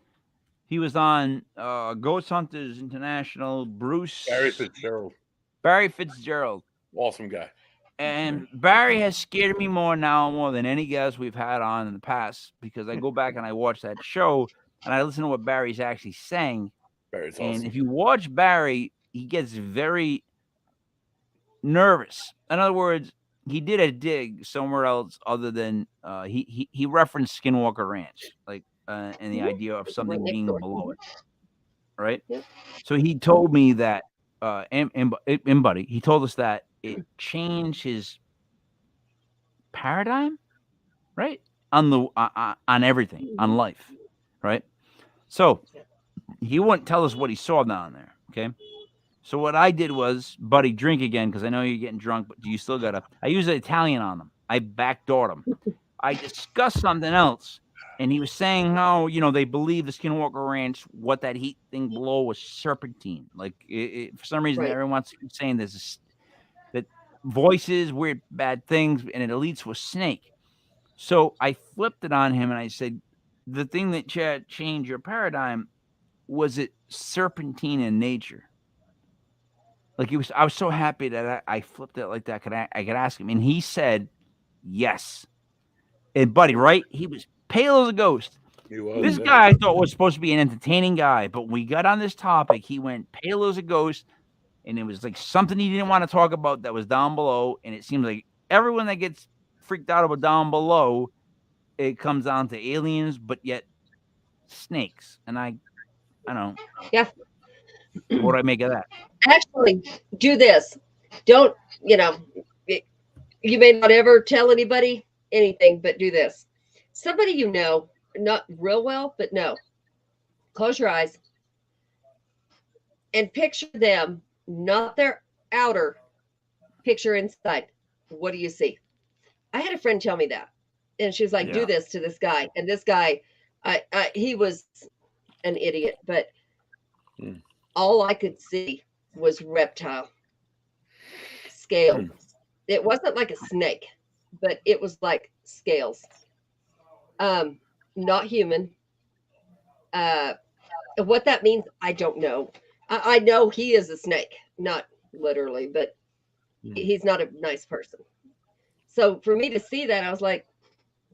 he was on Ghost Hunters International, Bruce Barry Fitzgerald. Awesome guy. And Barry has scared me more than any guest we've had on in the past, because I go back and I watch that show and I listen to what Barry's actually saying. Barry's and awesome. If you watch Barry, he gets very nervous. In other words, he did a dig somewhere else other than he referenced Skinwalker Ranch, like and the idea of something being below it, right? Yeah. So he told me that, and buddy, he told us that it changed his paradigm, right, on everything, on life, right? So he wouldn't tell us what he saw down there, okay? So what I did was, buddy, drink again, because I know you're getting drunk, but you still got to. I used an Italian on them. I backdoored him. I discussed something else, and he was saying how, they believe the Skinwalker Ranch, what that heat thing below was serpentine. Like, for some reason, everyone keeps saying that voices, weird, bad things, and it leads to a snake. So I flipped it on him, and I said, the thing that changed your paradigm, was it serpentine in nature? Like, I was so happy that I flipped it like that. I could ask him, and he said yes. And buddy, right? He was pale as a ghost. This guy I thought was supposed to be an entertaining guy, but when we got on this topic, he went pale as a ghost, and it was like something he didn't want to talk about that was down below. And it seems like everyone that gets freaked out about down below, it comes down to aliens, but yet snakes. And I don't know. Yeah. What do I make of that? Actually, do this. Don't, you may not ever tell anybody anything, but do this. Somebody not real well, but no. Close your eyes and picture them, not their outer, picture inside. What do you see? I had a friend tell me that, and she was like, do this to this guy. And this guy, he was an idiot, but all I could see was reptile scale. It wasn't like a snake, but it was like scales. Not human. What that means, I don't know. I know he is a snake, not literally, but he's not a nice person. So for me to see that, I was like,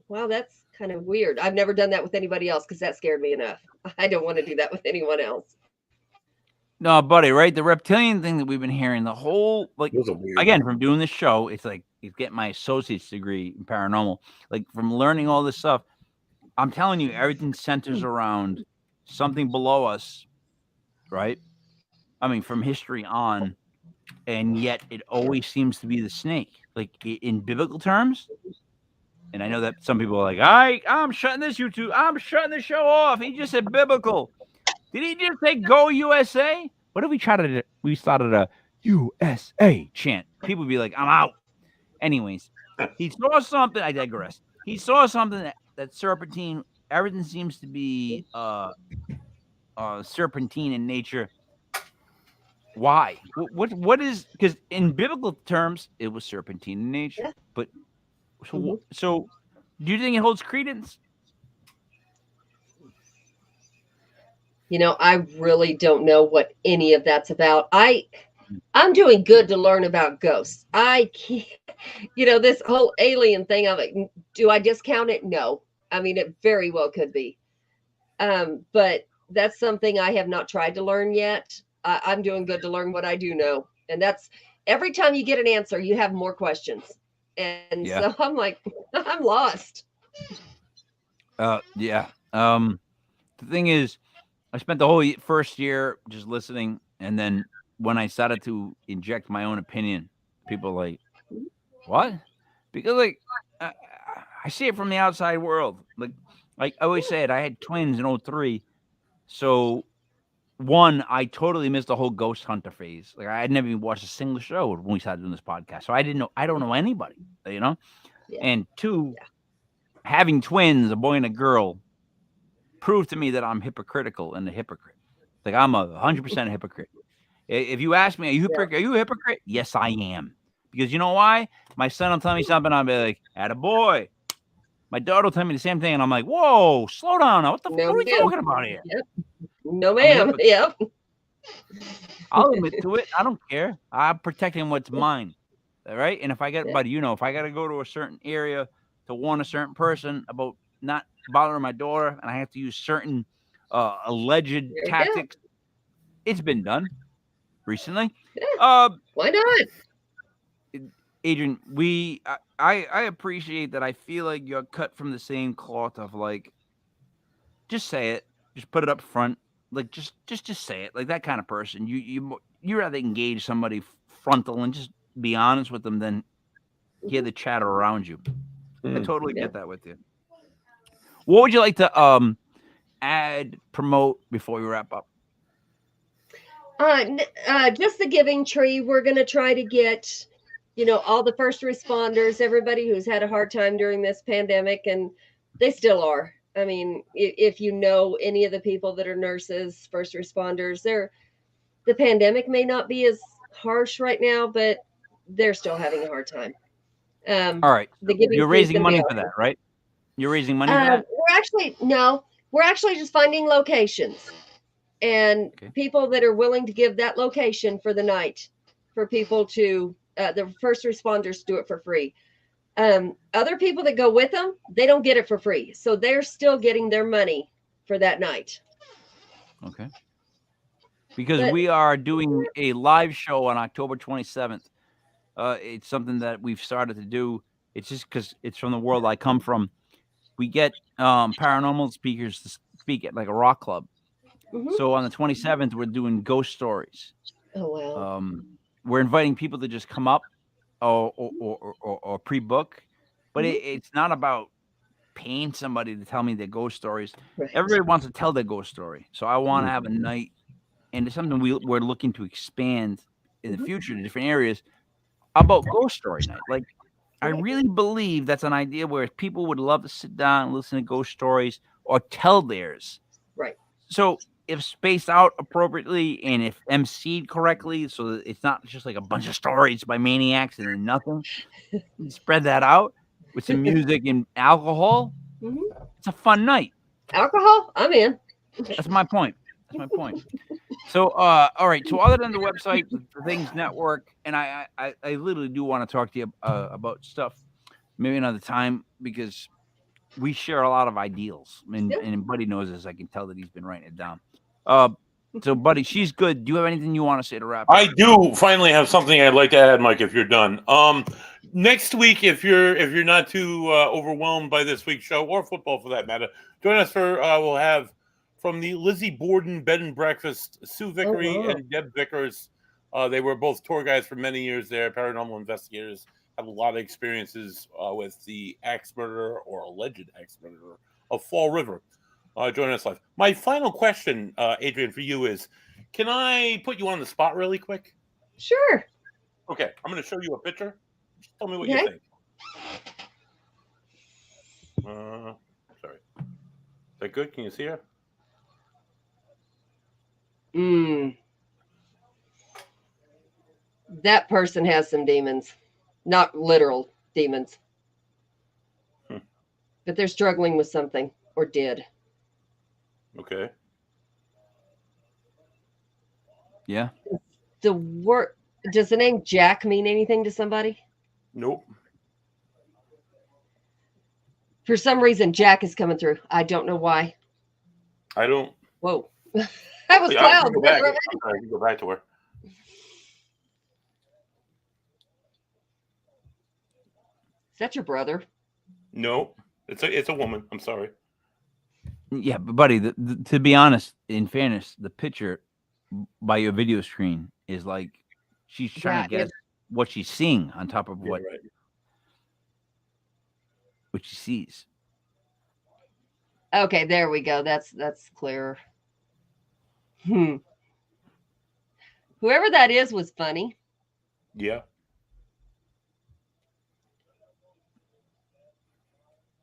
wow, that's kind of weird. I've never done that with anybody else because that scared me enough. I don't want to do that with anyone else. No, buddy, right? The reptilian thing that we've been hearing, the whole, like, again, from doing this show, it's like, it's getting my associate's degree in paranormal. Like, from learning all this stuff, I'm telling you, everything centers around something below us, right? I mean, from history on, and yet it always seems to be the snake. Like, in biblical terms, and I know that some people are like, I'm shutting this YouTube, I'm shutting the show off. He just said biblical. Did he just say go USA? What if we started a USA chant. People would be like, I'm out. Anyways, he saw something. I digress. He saw something that serpentine, everything seems to be serpentine in nature. Why? What is, because in biblical terms, it was serpentine in nature. Yeah. But so do you think it holds credence? You know, I really don't know what any of that's about. I'm doing good to learn about ghosts. I can't, you know, this whole alien thing of it. Do I discount it? No. I mean, it very well could be. But that's something I have not tried to learn yet. I'm doing good to learn what I do know. And that's every time you get an answer, you have more questions. And so I'm like, I'm lost. Yeah. The thing is, I spent the whole first year just listening, and then when I started to inject my own opinion, people are like, what? Because like I see it from the outside world. Like I always said, I had twins in 2003. So one, I totally missed the whole ghost hunter phase. Like I had never even watched a single show when we started doing this podcast. So I don't know anybody, you know? Yeah. And two, having twins, a boy and a girl, proved to me that I'm hypocritical and a hypocrite. Like I'm 100% hypocrite. If you ask me, are you a hypocrite? Yes, I am. Because you know why? My son will tell me something, I'll be like, attaboy. My daughter will tell me the same thing, and I'm like, whoa, slow down now. What are we talking about here? Yep. No, ma'am. Yep. I'll admit to it. I don't care. I'm protecting what's mine. All right. And if I get, buddy, you know, if I got to go to a certain area to warn a certain person about not bothering my daughter, and I have to use certain alleged tactics, it's been done recently. Yeah. Why not? Adrian, I appreciate that. I feel like you're cut from the same cloth of like, just say it, just put it up front, like just say it, like that kind of person. You rather engage somebody frontal and just be honest with them than hear the chatter around you. I totally get that with you. What would you like to promote before we wrap up? Just the giving tree. We're going to try to get, you know, all the first responders, everybody who's had a hard time during this pandemic, and they still are. I mean, if you know any of the people that are nurses, first responders, the pandemic may not be as harsh right now, but they're still having a hard time. All right. You're raising money for that, right? You're raising money for that? We're actually just finding locations and people that are willing to give that location for the night for people to, the first responders do it for free. Other people that go with them, they don't get it for free. So they're still getting their money for that night. Okay. Because we are doing a live show on October 27th. It's something that we've started to do. It's just because it's from the world I come from. We get paranormal speakers to speak at like a rock club. Mm-hmm. So on the 27th, we're doing ghost stories. Oh, wow. We're inviting people to just come up or pre-book. But it's not about paying somebody to tell me their ghost stories. Right. Everybody wants to tell their ghost story. So I want to have a night, and it's something we're looking to expand in the future to different areas about ghost story night. Like, I really believe that's an idea where people would love to sit down and listen to ghost stories or tell theirs. Right. So if spaced out appropriately and if emceed correctly, so that it's not just like a bunch of stories by maniacs and then nothing, spread that out with some music and alcohol. Mm-hmm. It's a fun night. Alcohol? I'm in. That's my point. So, all right. So, other than the website, the Things Network, and I literally do want to talk to you about stuff maybe another time because we share a lot of ideals, and Buddy knows this. I can tell that he's been writing it down. So, Buddy, she's good. Do you have anything you want to say to wrap up? I do finally have something I'd like to add, Mike. If you're done, next week, if you're not too overwhelmed by this week's show or football for that matter, join us for we'll have. From the Lizzie Borden Bed and Breakfast, Sue Vickery and Deb Vickers. They were both tour guides for many years there, paranormal investigators, have a lot of experiences with the axe murderer or alleged axe murderer of Fall River. Join us live. My final question, Adrian, for you is, can I put you on the spot really quick? Sure. Okay, I'm going to show you a picture. Just tell me what Okay. you think. Sorry. Is that good? Can you see her? That person has some demons. Not literal demons. But they're struggling with something, or did. Okay. Yeah. The word, does the name Jack mean anything to somebody? Nope. For some reason, Jack is coming through. I don't know why. I don't. Whoa. That was I clouds. can go back. I can go back to her. Is that your brother? No, it's a woman. I'm sorry. Yeah, but buddy, to be honest, in fairness, the picture by your video screen is like she's trying to guess what she's seeing on top of what she sees. Okay, there we go. That's clearer. Whoever that is was funny. Yeah.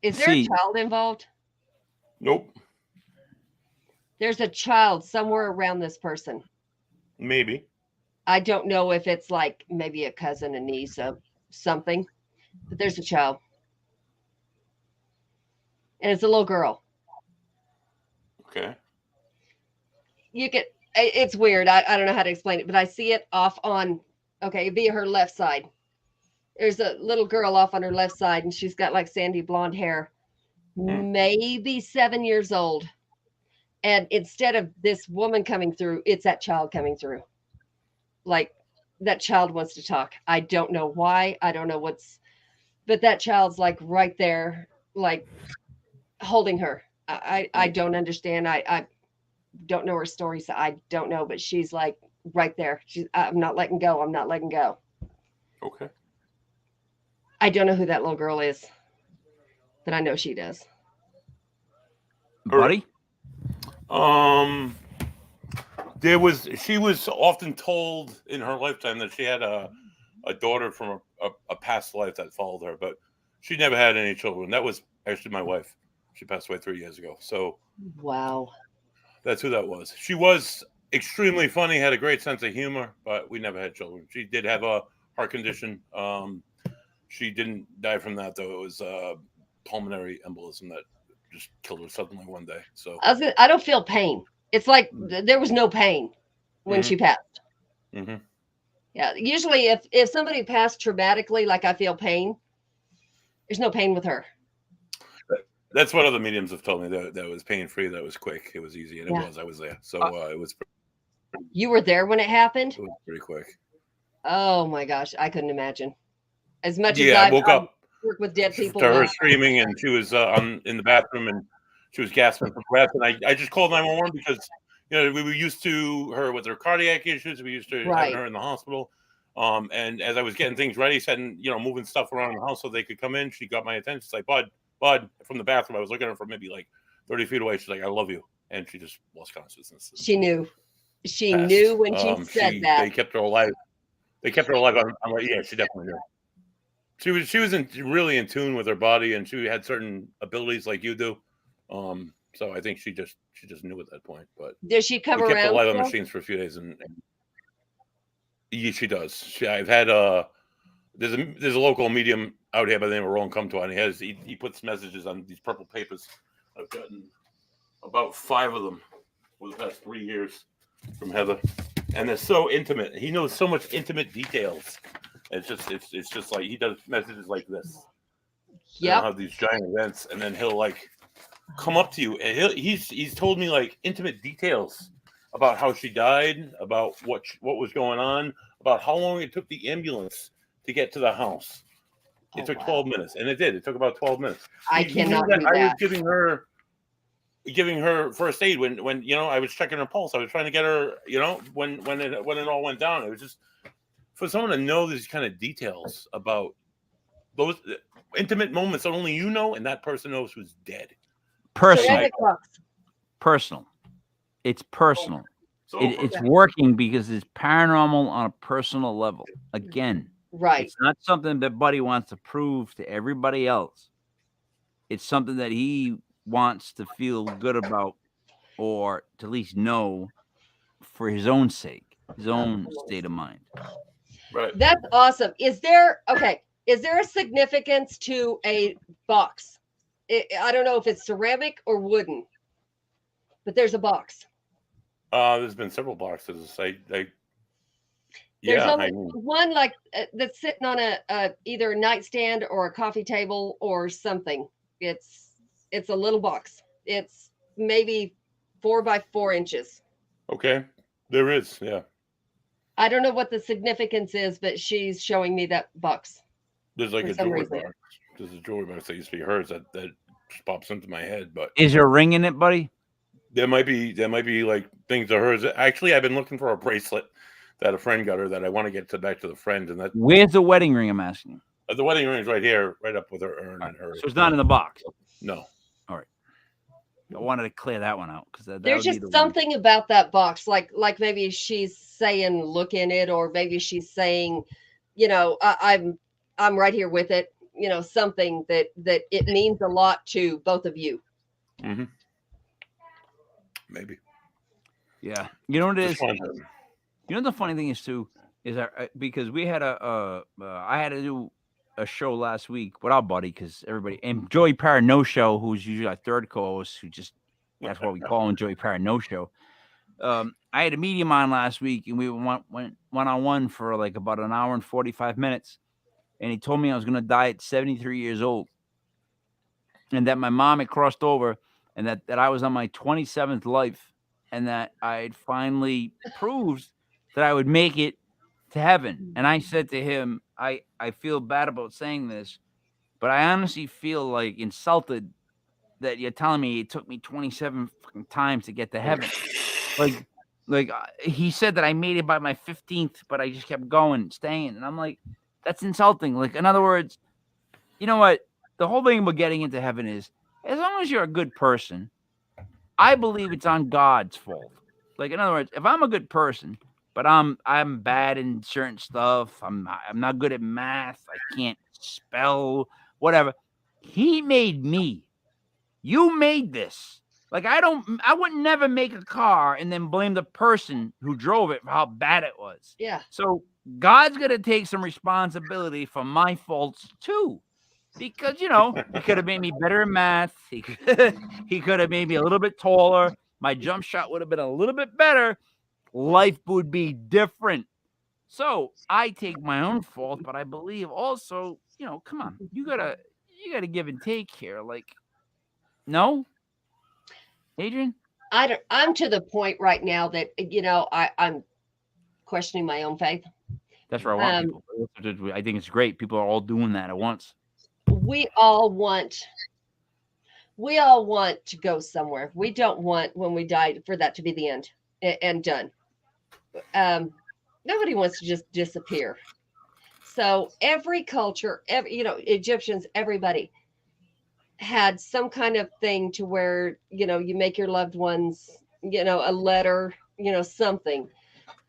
Is there a child involved? Nope. There's a child somewhere around this person. Maybe. I don't know if it's like maybe a cousin, a niece, of something, but there's a child. And it's a little girl. Okay. It's weird. I don't know how to explain it, but I see it off on, okay, it'd be her left side. There's a little girl off on her left side, and she's got like sandy blonde hair, maybe 7 years old. And instead of this woman coming through, it's that child coming through. Like that child wants to talk. I don't know why. I don't know but that child's like right there, like holding her. I don't understand. I don't know her story, so I don't know, but she's like right there. I'm not letting go. I'm not letting go. Okay. I don't know who that little girl is, but I know she does. Buddy? She was often told in her lifetime that she had a daughter from a past life that followed her, but she never had any children. That was actually my wife. She passed away 3 years ago. So wow. That's who that was. She was extremely funny, had a great sense of humor, but we never had children. She did have a heart condition. She didn't die from that, though. It was pulmonary embolism that just killed her suddenly one day. So I don't feel pain. It's like there was no pain when she passed. Mm-hmm. Yeah. Usually if somebody passed traumatically, like I feel pain, there's no pain with her. That's what other mediums have told me, that was pain-free, that was quick, it was easy, and it was. I was there. So it was you were there when it happened? It was pretty quick. Oh my gosh, I couldn't imagine. As much as I woke up work with dead people to her screaming, and she was in the bathroom, and she was gasping for breath, and I just called 911 because we were used to her with her cardiac issues. We used to having her in the hospital. And as I was getting things ready, setting moving stuff around the house so they could come in, she got my attention. She's like, Bud, from the bathroom. I was looking at her from maybe like 30 feet away. She's like, I love you. And she just lost consciousness. She knew. She knew when she said that. They kept her alive. I'm like, yeah, she definitely knew. She was really in tune with her body, and she had certain abilities like you do. So I think she just knew at that point. But does she come we kept around? Alive on machines for a few days, and yeah, she does. I've had there's a local medium out here by the name of Ron Comto, and he puts messages on these purple papers. I've gotten about 5 of them for the past 3 years from Heather, and they're so intimate. He knows so much intimate details. It's just like he does messages like this. Yeah. Have these giant events, and then he'll like come up to you, and he's told me like intimate details about how she died, about what was going on, about how long it took the ambulance to get to the house. It took 12 minutes, and it did. It took about 12 minutes. I cannot do that. I was giving her first aid when I was checking her pulse. I was trying to get her, when it all went down. It was just for someone to know these kind of details about those intimate moments that only you know and that person knows who's dead. Personal. Personal. It's personal. So it's working because it's paranormal on a personal level. Again, Right. it's not something that Buddy wants to prove to everybody else. It's something that he wants to feel good about, or to at least know for his own sake, his own state of mind. Right. That's awesome. Is there a significance to a box? I don't know if it's ceramic or wooden, but there's a box. There's been several boxes. There's Yeah, only one like that's sitting on a either a nightstand or a coffee table or something. It's a little box. It's maybe 4 by 4 inches. Okay, there is. Yeah, I don't know what the significance is, but she's showing me that box. there's like For a some jewelry reason. box. There's a jewelry box that used to be hers that just pops into my head. But Is there a ring in it, Buddy? there might be like things of hers. Actually, I've been looking for a bracelet that a friend got her that I want to get back to the friend. And that Where's the wedding ring? I'm asking. the wedding ring is right here, right up with her urn and her. So it's not in the box. No. All right. I wanted to clear that one out because There's just something about that box, like maybe she's saying look in it, or maybe she's saying, I'm right here with it. Something that it means a lot to both of you. Mm-hmm. Maybe. Yeah. You know what it is? Just You know the funny thing is too is because we had I had to do a show last week with our buddy because everybody and Joey Parano Show, who's usually our third co-host, that's what we call him, Joey Parano Show. I had a medium on last week and we went one-on-one for like about an hour and 45 minutes, and he told me I was gonna die at 73 years old, and that my mom had crossed over, and that I was on my 27th life, and that I had finally proved that I would make it to heaven. And I said to him, I feel bad about saying this, but I honestly feel like insulted that you're telling me it took me 27 fucking times to get to heaven. Like he said that I made it by my 15th, but I just kept going, staying. And I'm like, that's insulting. Like, in other words, you know what? The whole thing about getting into heaven is, as long as you're a good person, I believe it's on God's fault. Like, in other words, if I'm a good person, but I'm bad in certain stuff, I'm not good at math, I can't spell, whatever. He made me. You made this. Like, I would never make a car and then blame the person who drove it for how bad it was. Yeah. So God's gonna take some responsibility for my faults too. Because, he could have made me better in math. He could have made me a little bit taller. My jump shot would have been a little bit better. Life would be different. So I take my own fault, but I believe also, come on, you gotta give and take here. Like, no, Adrian? I'm to the point right now that, I'm questioning my own faith. That's where I want people. I think it's great. People are all doing that at once. We all want to go somewhere. We don't want, when we die, for that to be the end and done. Nobody wants to just disappear. So every culture, Egyptians, everybody had some kind of thing to where, you make your loved ones, a letter, something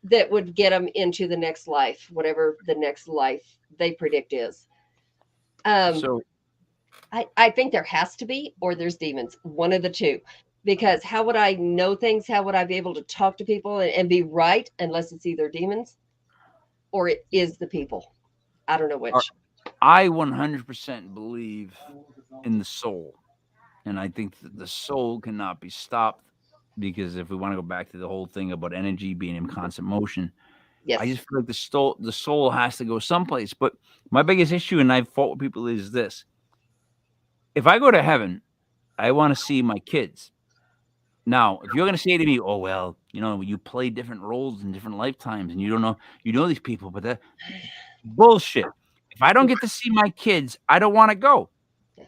that would get them into the next life, whatever the next life they predict is. So I think there has to be, or there's demons, one of the two. Because how would I know things? How would I be able to talk to people and be right unless it's either demons or it is the people? I don't know which. I 100% believe in the soul. And I think that the soul cannot be stopped, because if we want to go back to the whole thing about energy being in constant motion, yes. I just feel like the soul has to go someplace. But my biggest issue, and I've fought with people, is this. If I go to heaven, I want to see my kids. Now, if you're going to say to me, oh, well, you play different roles in different lifetimes and you don't know, these people, but that bullshit. If I don't get to see my kids, I don't want to go.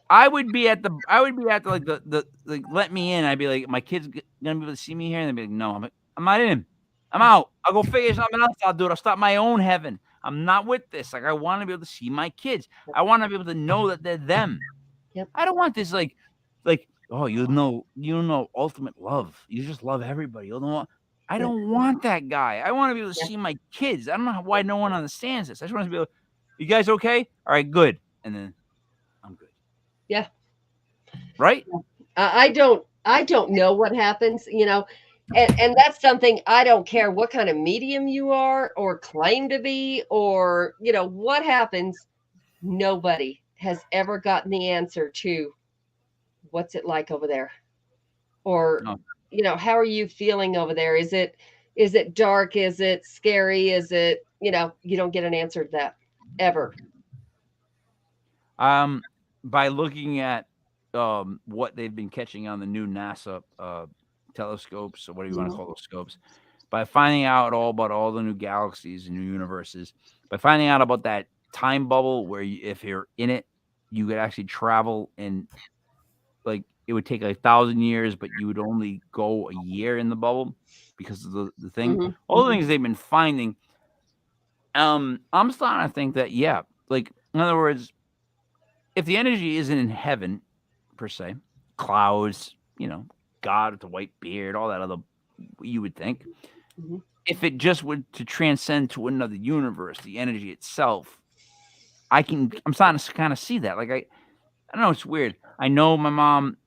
I would be at the like the let me in. I'd be like, my kids going to be able to see me here? And they'd be like, no, I'm not in. I'm out. I'll go figure something else. I'll do it. I'll start my own heaven. I'm not with this. Like, I want to be able to see my kids. I want to be able to know that they're them. Yep. I don't want this like, oh, ultimate love. You just love everybody. You don't want. I don't want that guy. I want to be able to see my kids. I don't know why no one understands this. I just want to be able, you guys okay? All right, good. And then I'm good. Yeah. Right? I don't know what happens, you know, and that's something I don't care what kind of medium you are or claim to be, or, you know, what happens. Nobody has ever gotten the answer to what's it like over there, or, you know, how are you feeling over there? Is it dark? Is it scary? Is it, you know, you don't get an answer to that ever. By looking at what they've been catching on the new NASA telescopes, or what do you want to call those scopes, by finding out all about all the new galaxies and new universes, by finding out about that time bubble where if you're in it, you could actually travel, and like it would take 1,000 years, but you would only go a year in the bubble because of the thing. All the things they've been finding. I'm starting to think that, yeah, like, in other words, if the energy isn't in heaven per se, clouds, you know, God with the white beard, all that other, you would think, if it just would to transcend to another universe, the energy itself, I'm starting to kind of see that. Like, I don't know, it's weird. I know my mom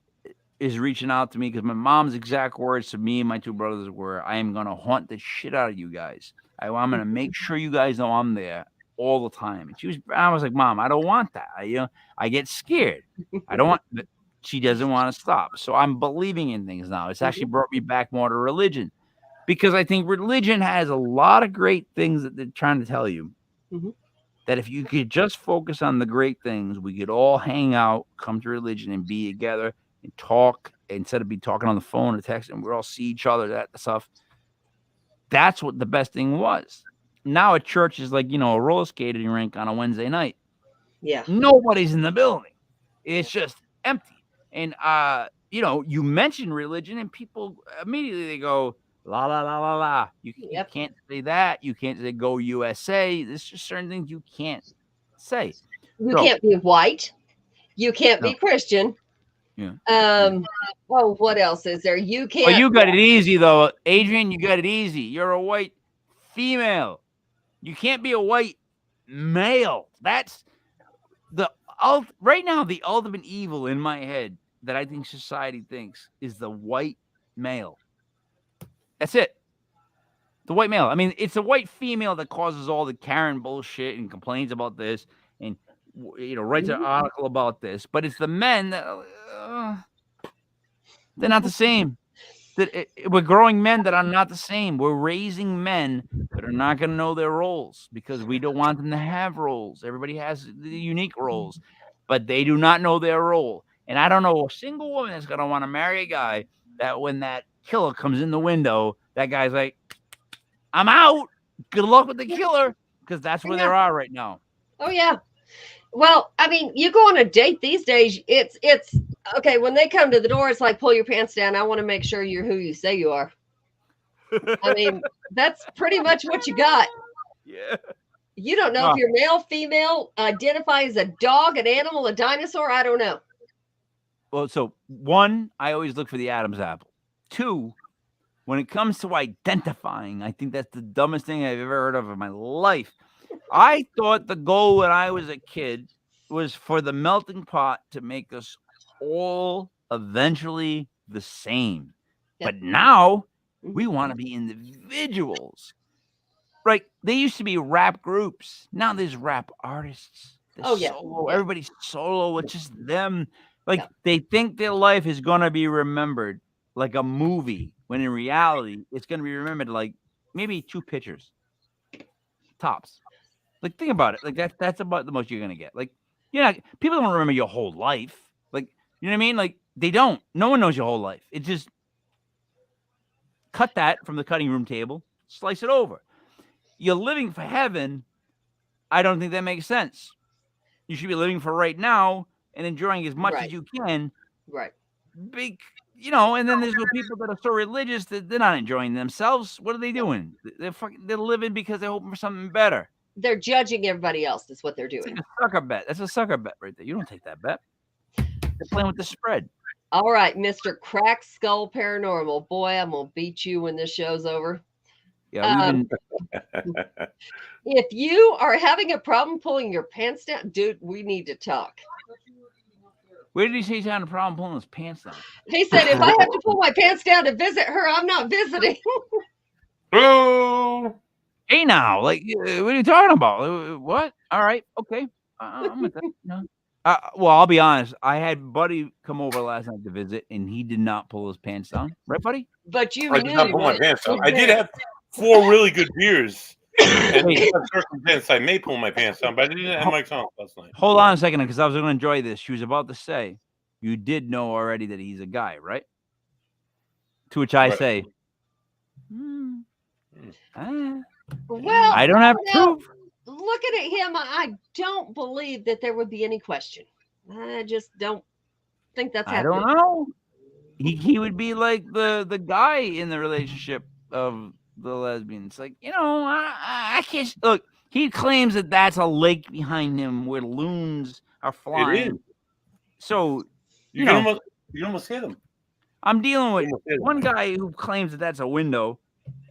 is reaching out to me because my mom's exact words to me and my two brothers were, I am going to haunt the shit out of you guys. I'm going to make sure you guys know I'm there all the time. And I was like, Mom, I don't want that. I get scared. I don't want, but she doesn't want to stop. So I'm believing in things now. It's actually brought me back more to religion, because I think religion has a lot of great things that they're trying to tell you. That if you could just focus on the great things, we could all hang out, come to religion and be together and talk instead of be talking on the phone or text, and we'll all see each other, that stuff. That's what the best thing was. Now a church is like, you know, a roller skating rink on a Wednesday night. Yeah. Nobody's in the building. It's just empty. And, you know, you mention religion and people immediately they go, la, la, la, la, la. You can't say that. You can't say go USA. There's just certain things you can't say. You can't be white. You can't be Christian. Yeah. Well, what else is there? You can't. Oh, you got it easy though, Adrian. You got it easy. You're a white female. You can't be a white male. That's right now the ultimate evil in my head that I think society thinks is the white male. That's it. The white male. I mean, it's a white female that causes all the Karen bullshit and complains about this and, you know, writes an article about this. But it's the men that they're not the same. We're growing men that are not the same. We're raising men that are not going to know their roles because we don't want them to have roles. Everybody has the unique roles, but they do not know their role. And I don't know a single woman that's going to want to marry a guy that when that killer comes in the window, that guy's like, I'm out. Good luck with the killer, because that's where they are right now. Oh, yeah. Well, I mean, you go on a date these days, it's okay. When they come to the door, it's like, pull your pants down. I want to make sure you're who you say you are. I mean, that's pretty much what you got. Yeah. You don't know if you're male, female, identify as a dog, an animal, a dinosaur. I don't know. Well, so one, I always look for the Adam's apple. Two, when it comes to identifying, I think that's the dumbest thing I've ever heard of in my life. I thought the goal when I was a kid was for the melting pot to make us all eventually the same. Yep. But now we want to be individuals. Right? They used to be rap groups. Now there's rap artists. There's solo. Everybody's solo. It's just them. Like they think their life is going to be remembered like a movie, when in reality, it's going to be remembered like maybe 2 pictures. Tops. Like, think about it. Like, that's about the most you're going to get. Like, people don't remember your whole life. Like, you know what I mean? Like, they don't. No one knows your whole life. It's just cut that from the cutting room table, slice it over. You're living for heaven. I don't think that makes sense. You should be living for right now and enjoying as much as you can. Right. Big, and then there's the people that are so religious that they're not enjoying themselves. What are they doing? They're living because they're hoping for something better. They're judging everybody else. That's what they're doing. It's like a sucker bet. That's a sucker bet right there. You don't take that bet. They're playing with the spread. All right, Mr. Crack Skull Paranormal. Boy, I'm going to beat you when this show's over. Yeah, we've been. If you are having a problem pulling your pants down, dude, we need to talk. Where did he say he's having a problem pulling his pants down? He said, if I have to pull my pants down to visit her, I'm not visiting. Oh, hey, now, like, what are you talking about? What? All right, okay. I'm with that. No. Well, I'll be honest. I had Buddy come over last night to visit, and he did not pull his pants down. Right, Buddy? But you I knew did not pull my pants down. I did have 4 really good beers. And in some circumstance, I may pull my pants down, but I didn't have Mike's on last night. Hold on a second, because I was going to enjoy this. She was about to say, you did know already that he's a guy, right? To which I say, well, I don't have proof. Looking at him, I don't believe that there would be any question. I just don't think that's happening. I don't know. He would be like the guy in the relationship of the lesbians. Like, I can't look. He claims that that's a lake behind him where loons are flying. It is. So you can almost hit him. I'm dealing with one guy who claims that that's a window,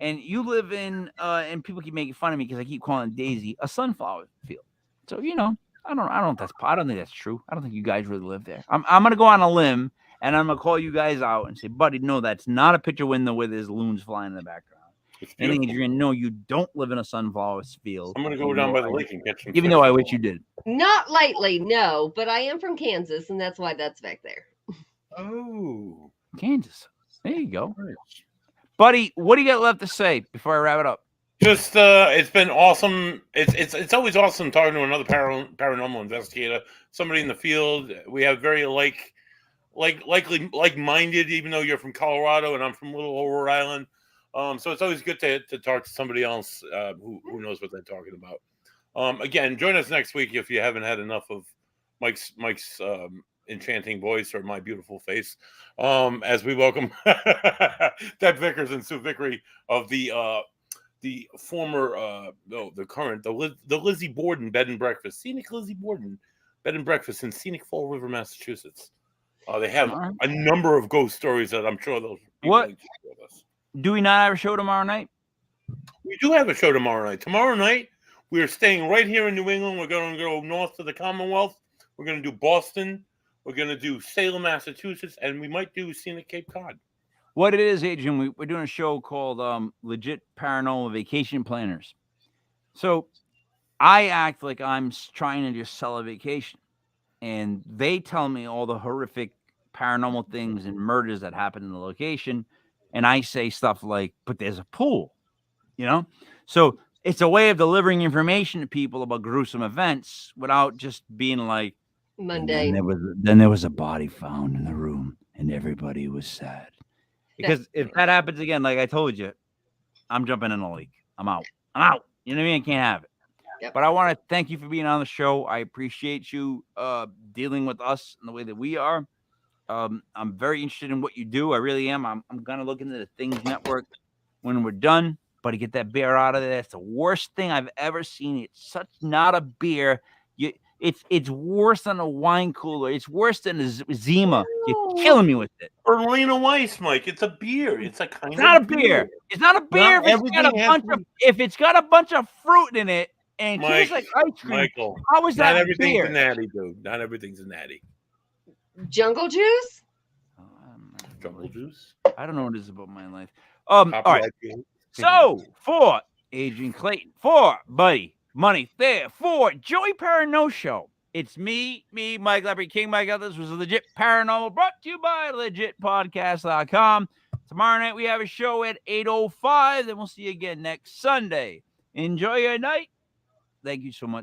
and you live in and people keep making fun of me because I keep calling Daisy a sunflower field. So I don't think that's true. I don't think you guys really live there. I'm gonna go on a limb and I'm gonna call you guys out and say, buddy, no, that's not a picture window where there's loons flying in the background. And Adrian, no, you don't live in a sunflower field. I'm gonna go down by the lake and catch some. Even though I wish you did. Not lately, no, but I am from Kansas, and that's why that's back there. Oh, Kansas. There you go. Buddy, what do you got left to say before I wrap it up? Just it's been awesome. It's always awesome talking to another paranormal investigator, somebody in the field. We have very like-minded, even though you're from Colorado and I'm from little old Rhode Island. So it's always good to talk to somebody else who knows what they're talking about. Again, join us next week if you haven't had enough of Mike's enchanting voice or my beautiful face, as we welcome Deb Vickers and Sue Vickery of the former the current Lizzie Borden bed and breakfast, Scenic Lizzie Borden bed and breakfast in Scenic Fall River, Massachusetts. They have a number of ghost stories that I'm sure they'll be willing to share with us. Do we not have a show tomorrow night? We do have a show tomorrow night. Tomorrow night, we are staying right here in New England. We're going to go north to the Commonwealth. We're going to do Boston. We're going to do Salem, Massachusetts, and we might do Scenic Cape Cod. What it is, Adrian, we're doing a show called Legit Paranormal Vacation Planners. So I act like I'm trying to just sell a vacation. And they tell me all the horrific paranormal things and murders that happen in the location. And I say stuff like, but there's a pool, So it's a way of delivering information to people about gruesome events without just being like, mundane. Then there was a body found in the room and everybody was sad. Because if that happens again, like I told you, I'm jumping in the lake. I'm out. You know what I mean? I can't have it. Yep. But I want to thank you for being on the show. I appreciate you dealing with us in the way that we are. I'm very interested in what you do. I really am. I'm going to look into the Things Network when we're done. But to get that beer out of there, that's the worst thing I've ever seen. It's such not a beer. It's worse than a wine cooler. It's worse than a Zima. You're killing me with it. Berliner Weiss, Mike. It's a beer. It's a kind of not a beer. It's not a beer if it's got a bunch of fruit in it and tastes like ice cream. Michael, how is that not everything's beer? a natty, dude. Not everything's a natty. Jungle juice? Jungle juice? I don't know what it is about my life. All right. So for Adrienne Clayton, for Buddy Money there, for Joey Parano Show. It's me, Mike Leopard, King Mike. This was Legit Paranormal, brought to you by legitpodcast.com. Tomorrow night we have a show at 8:05. Then we'll see you again next Sunday. Enjoy your night. Thank you so much.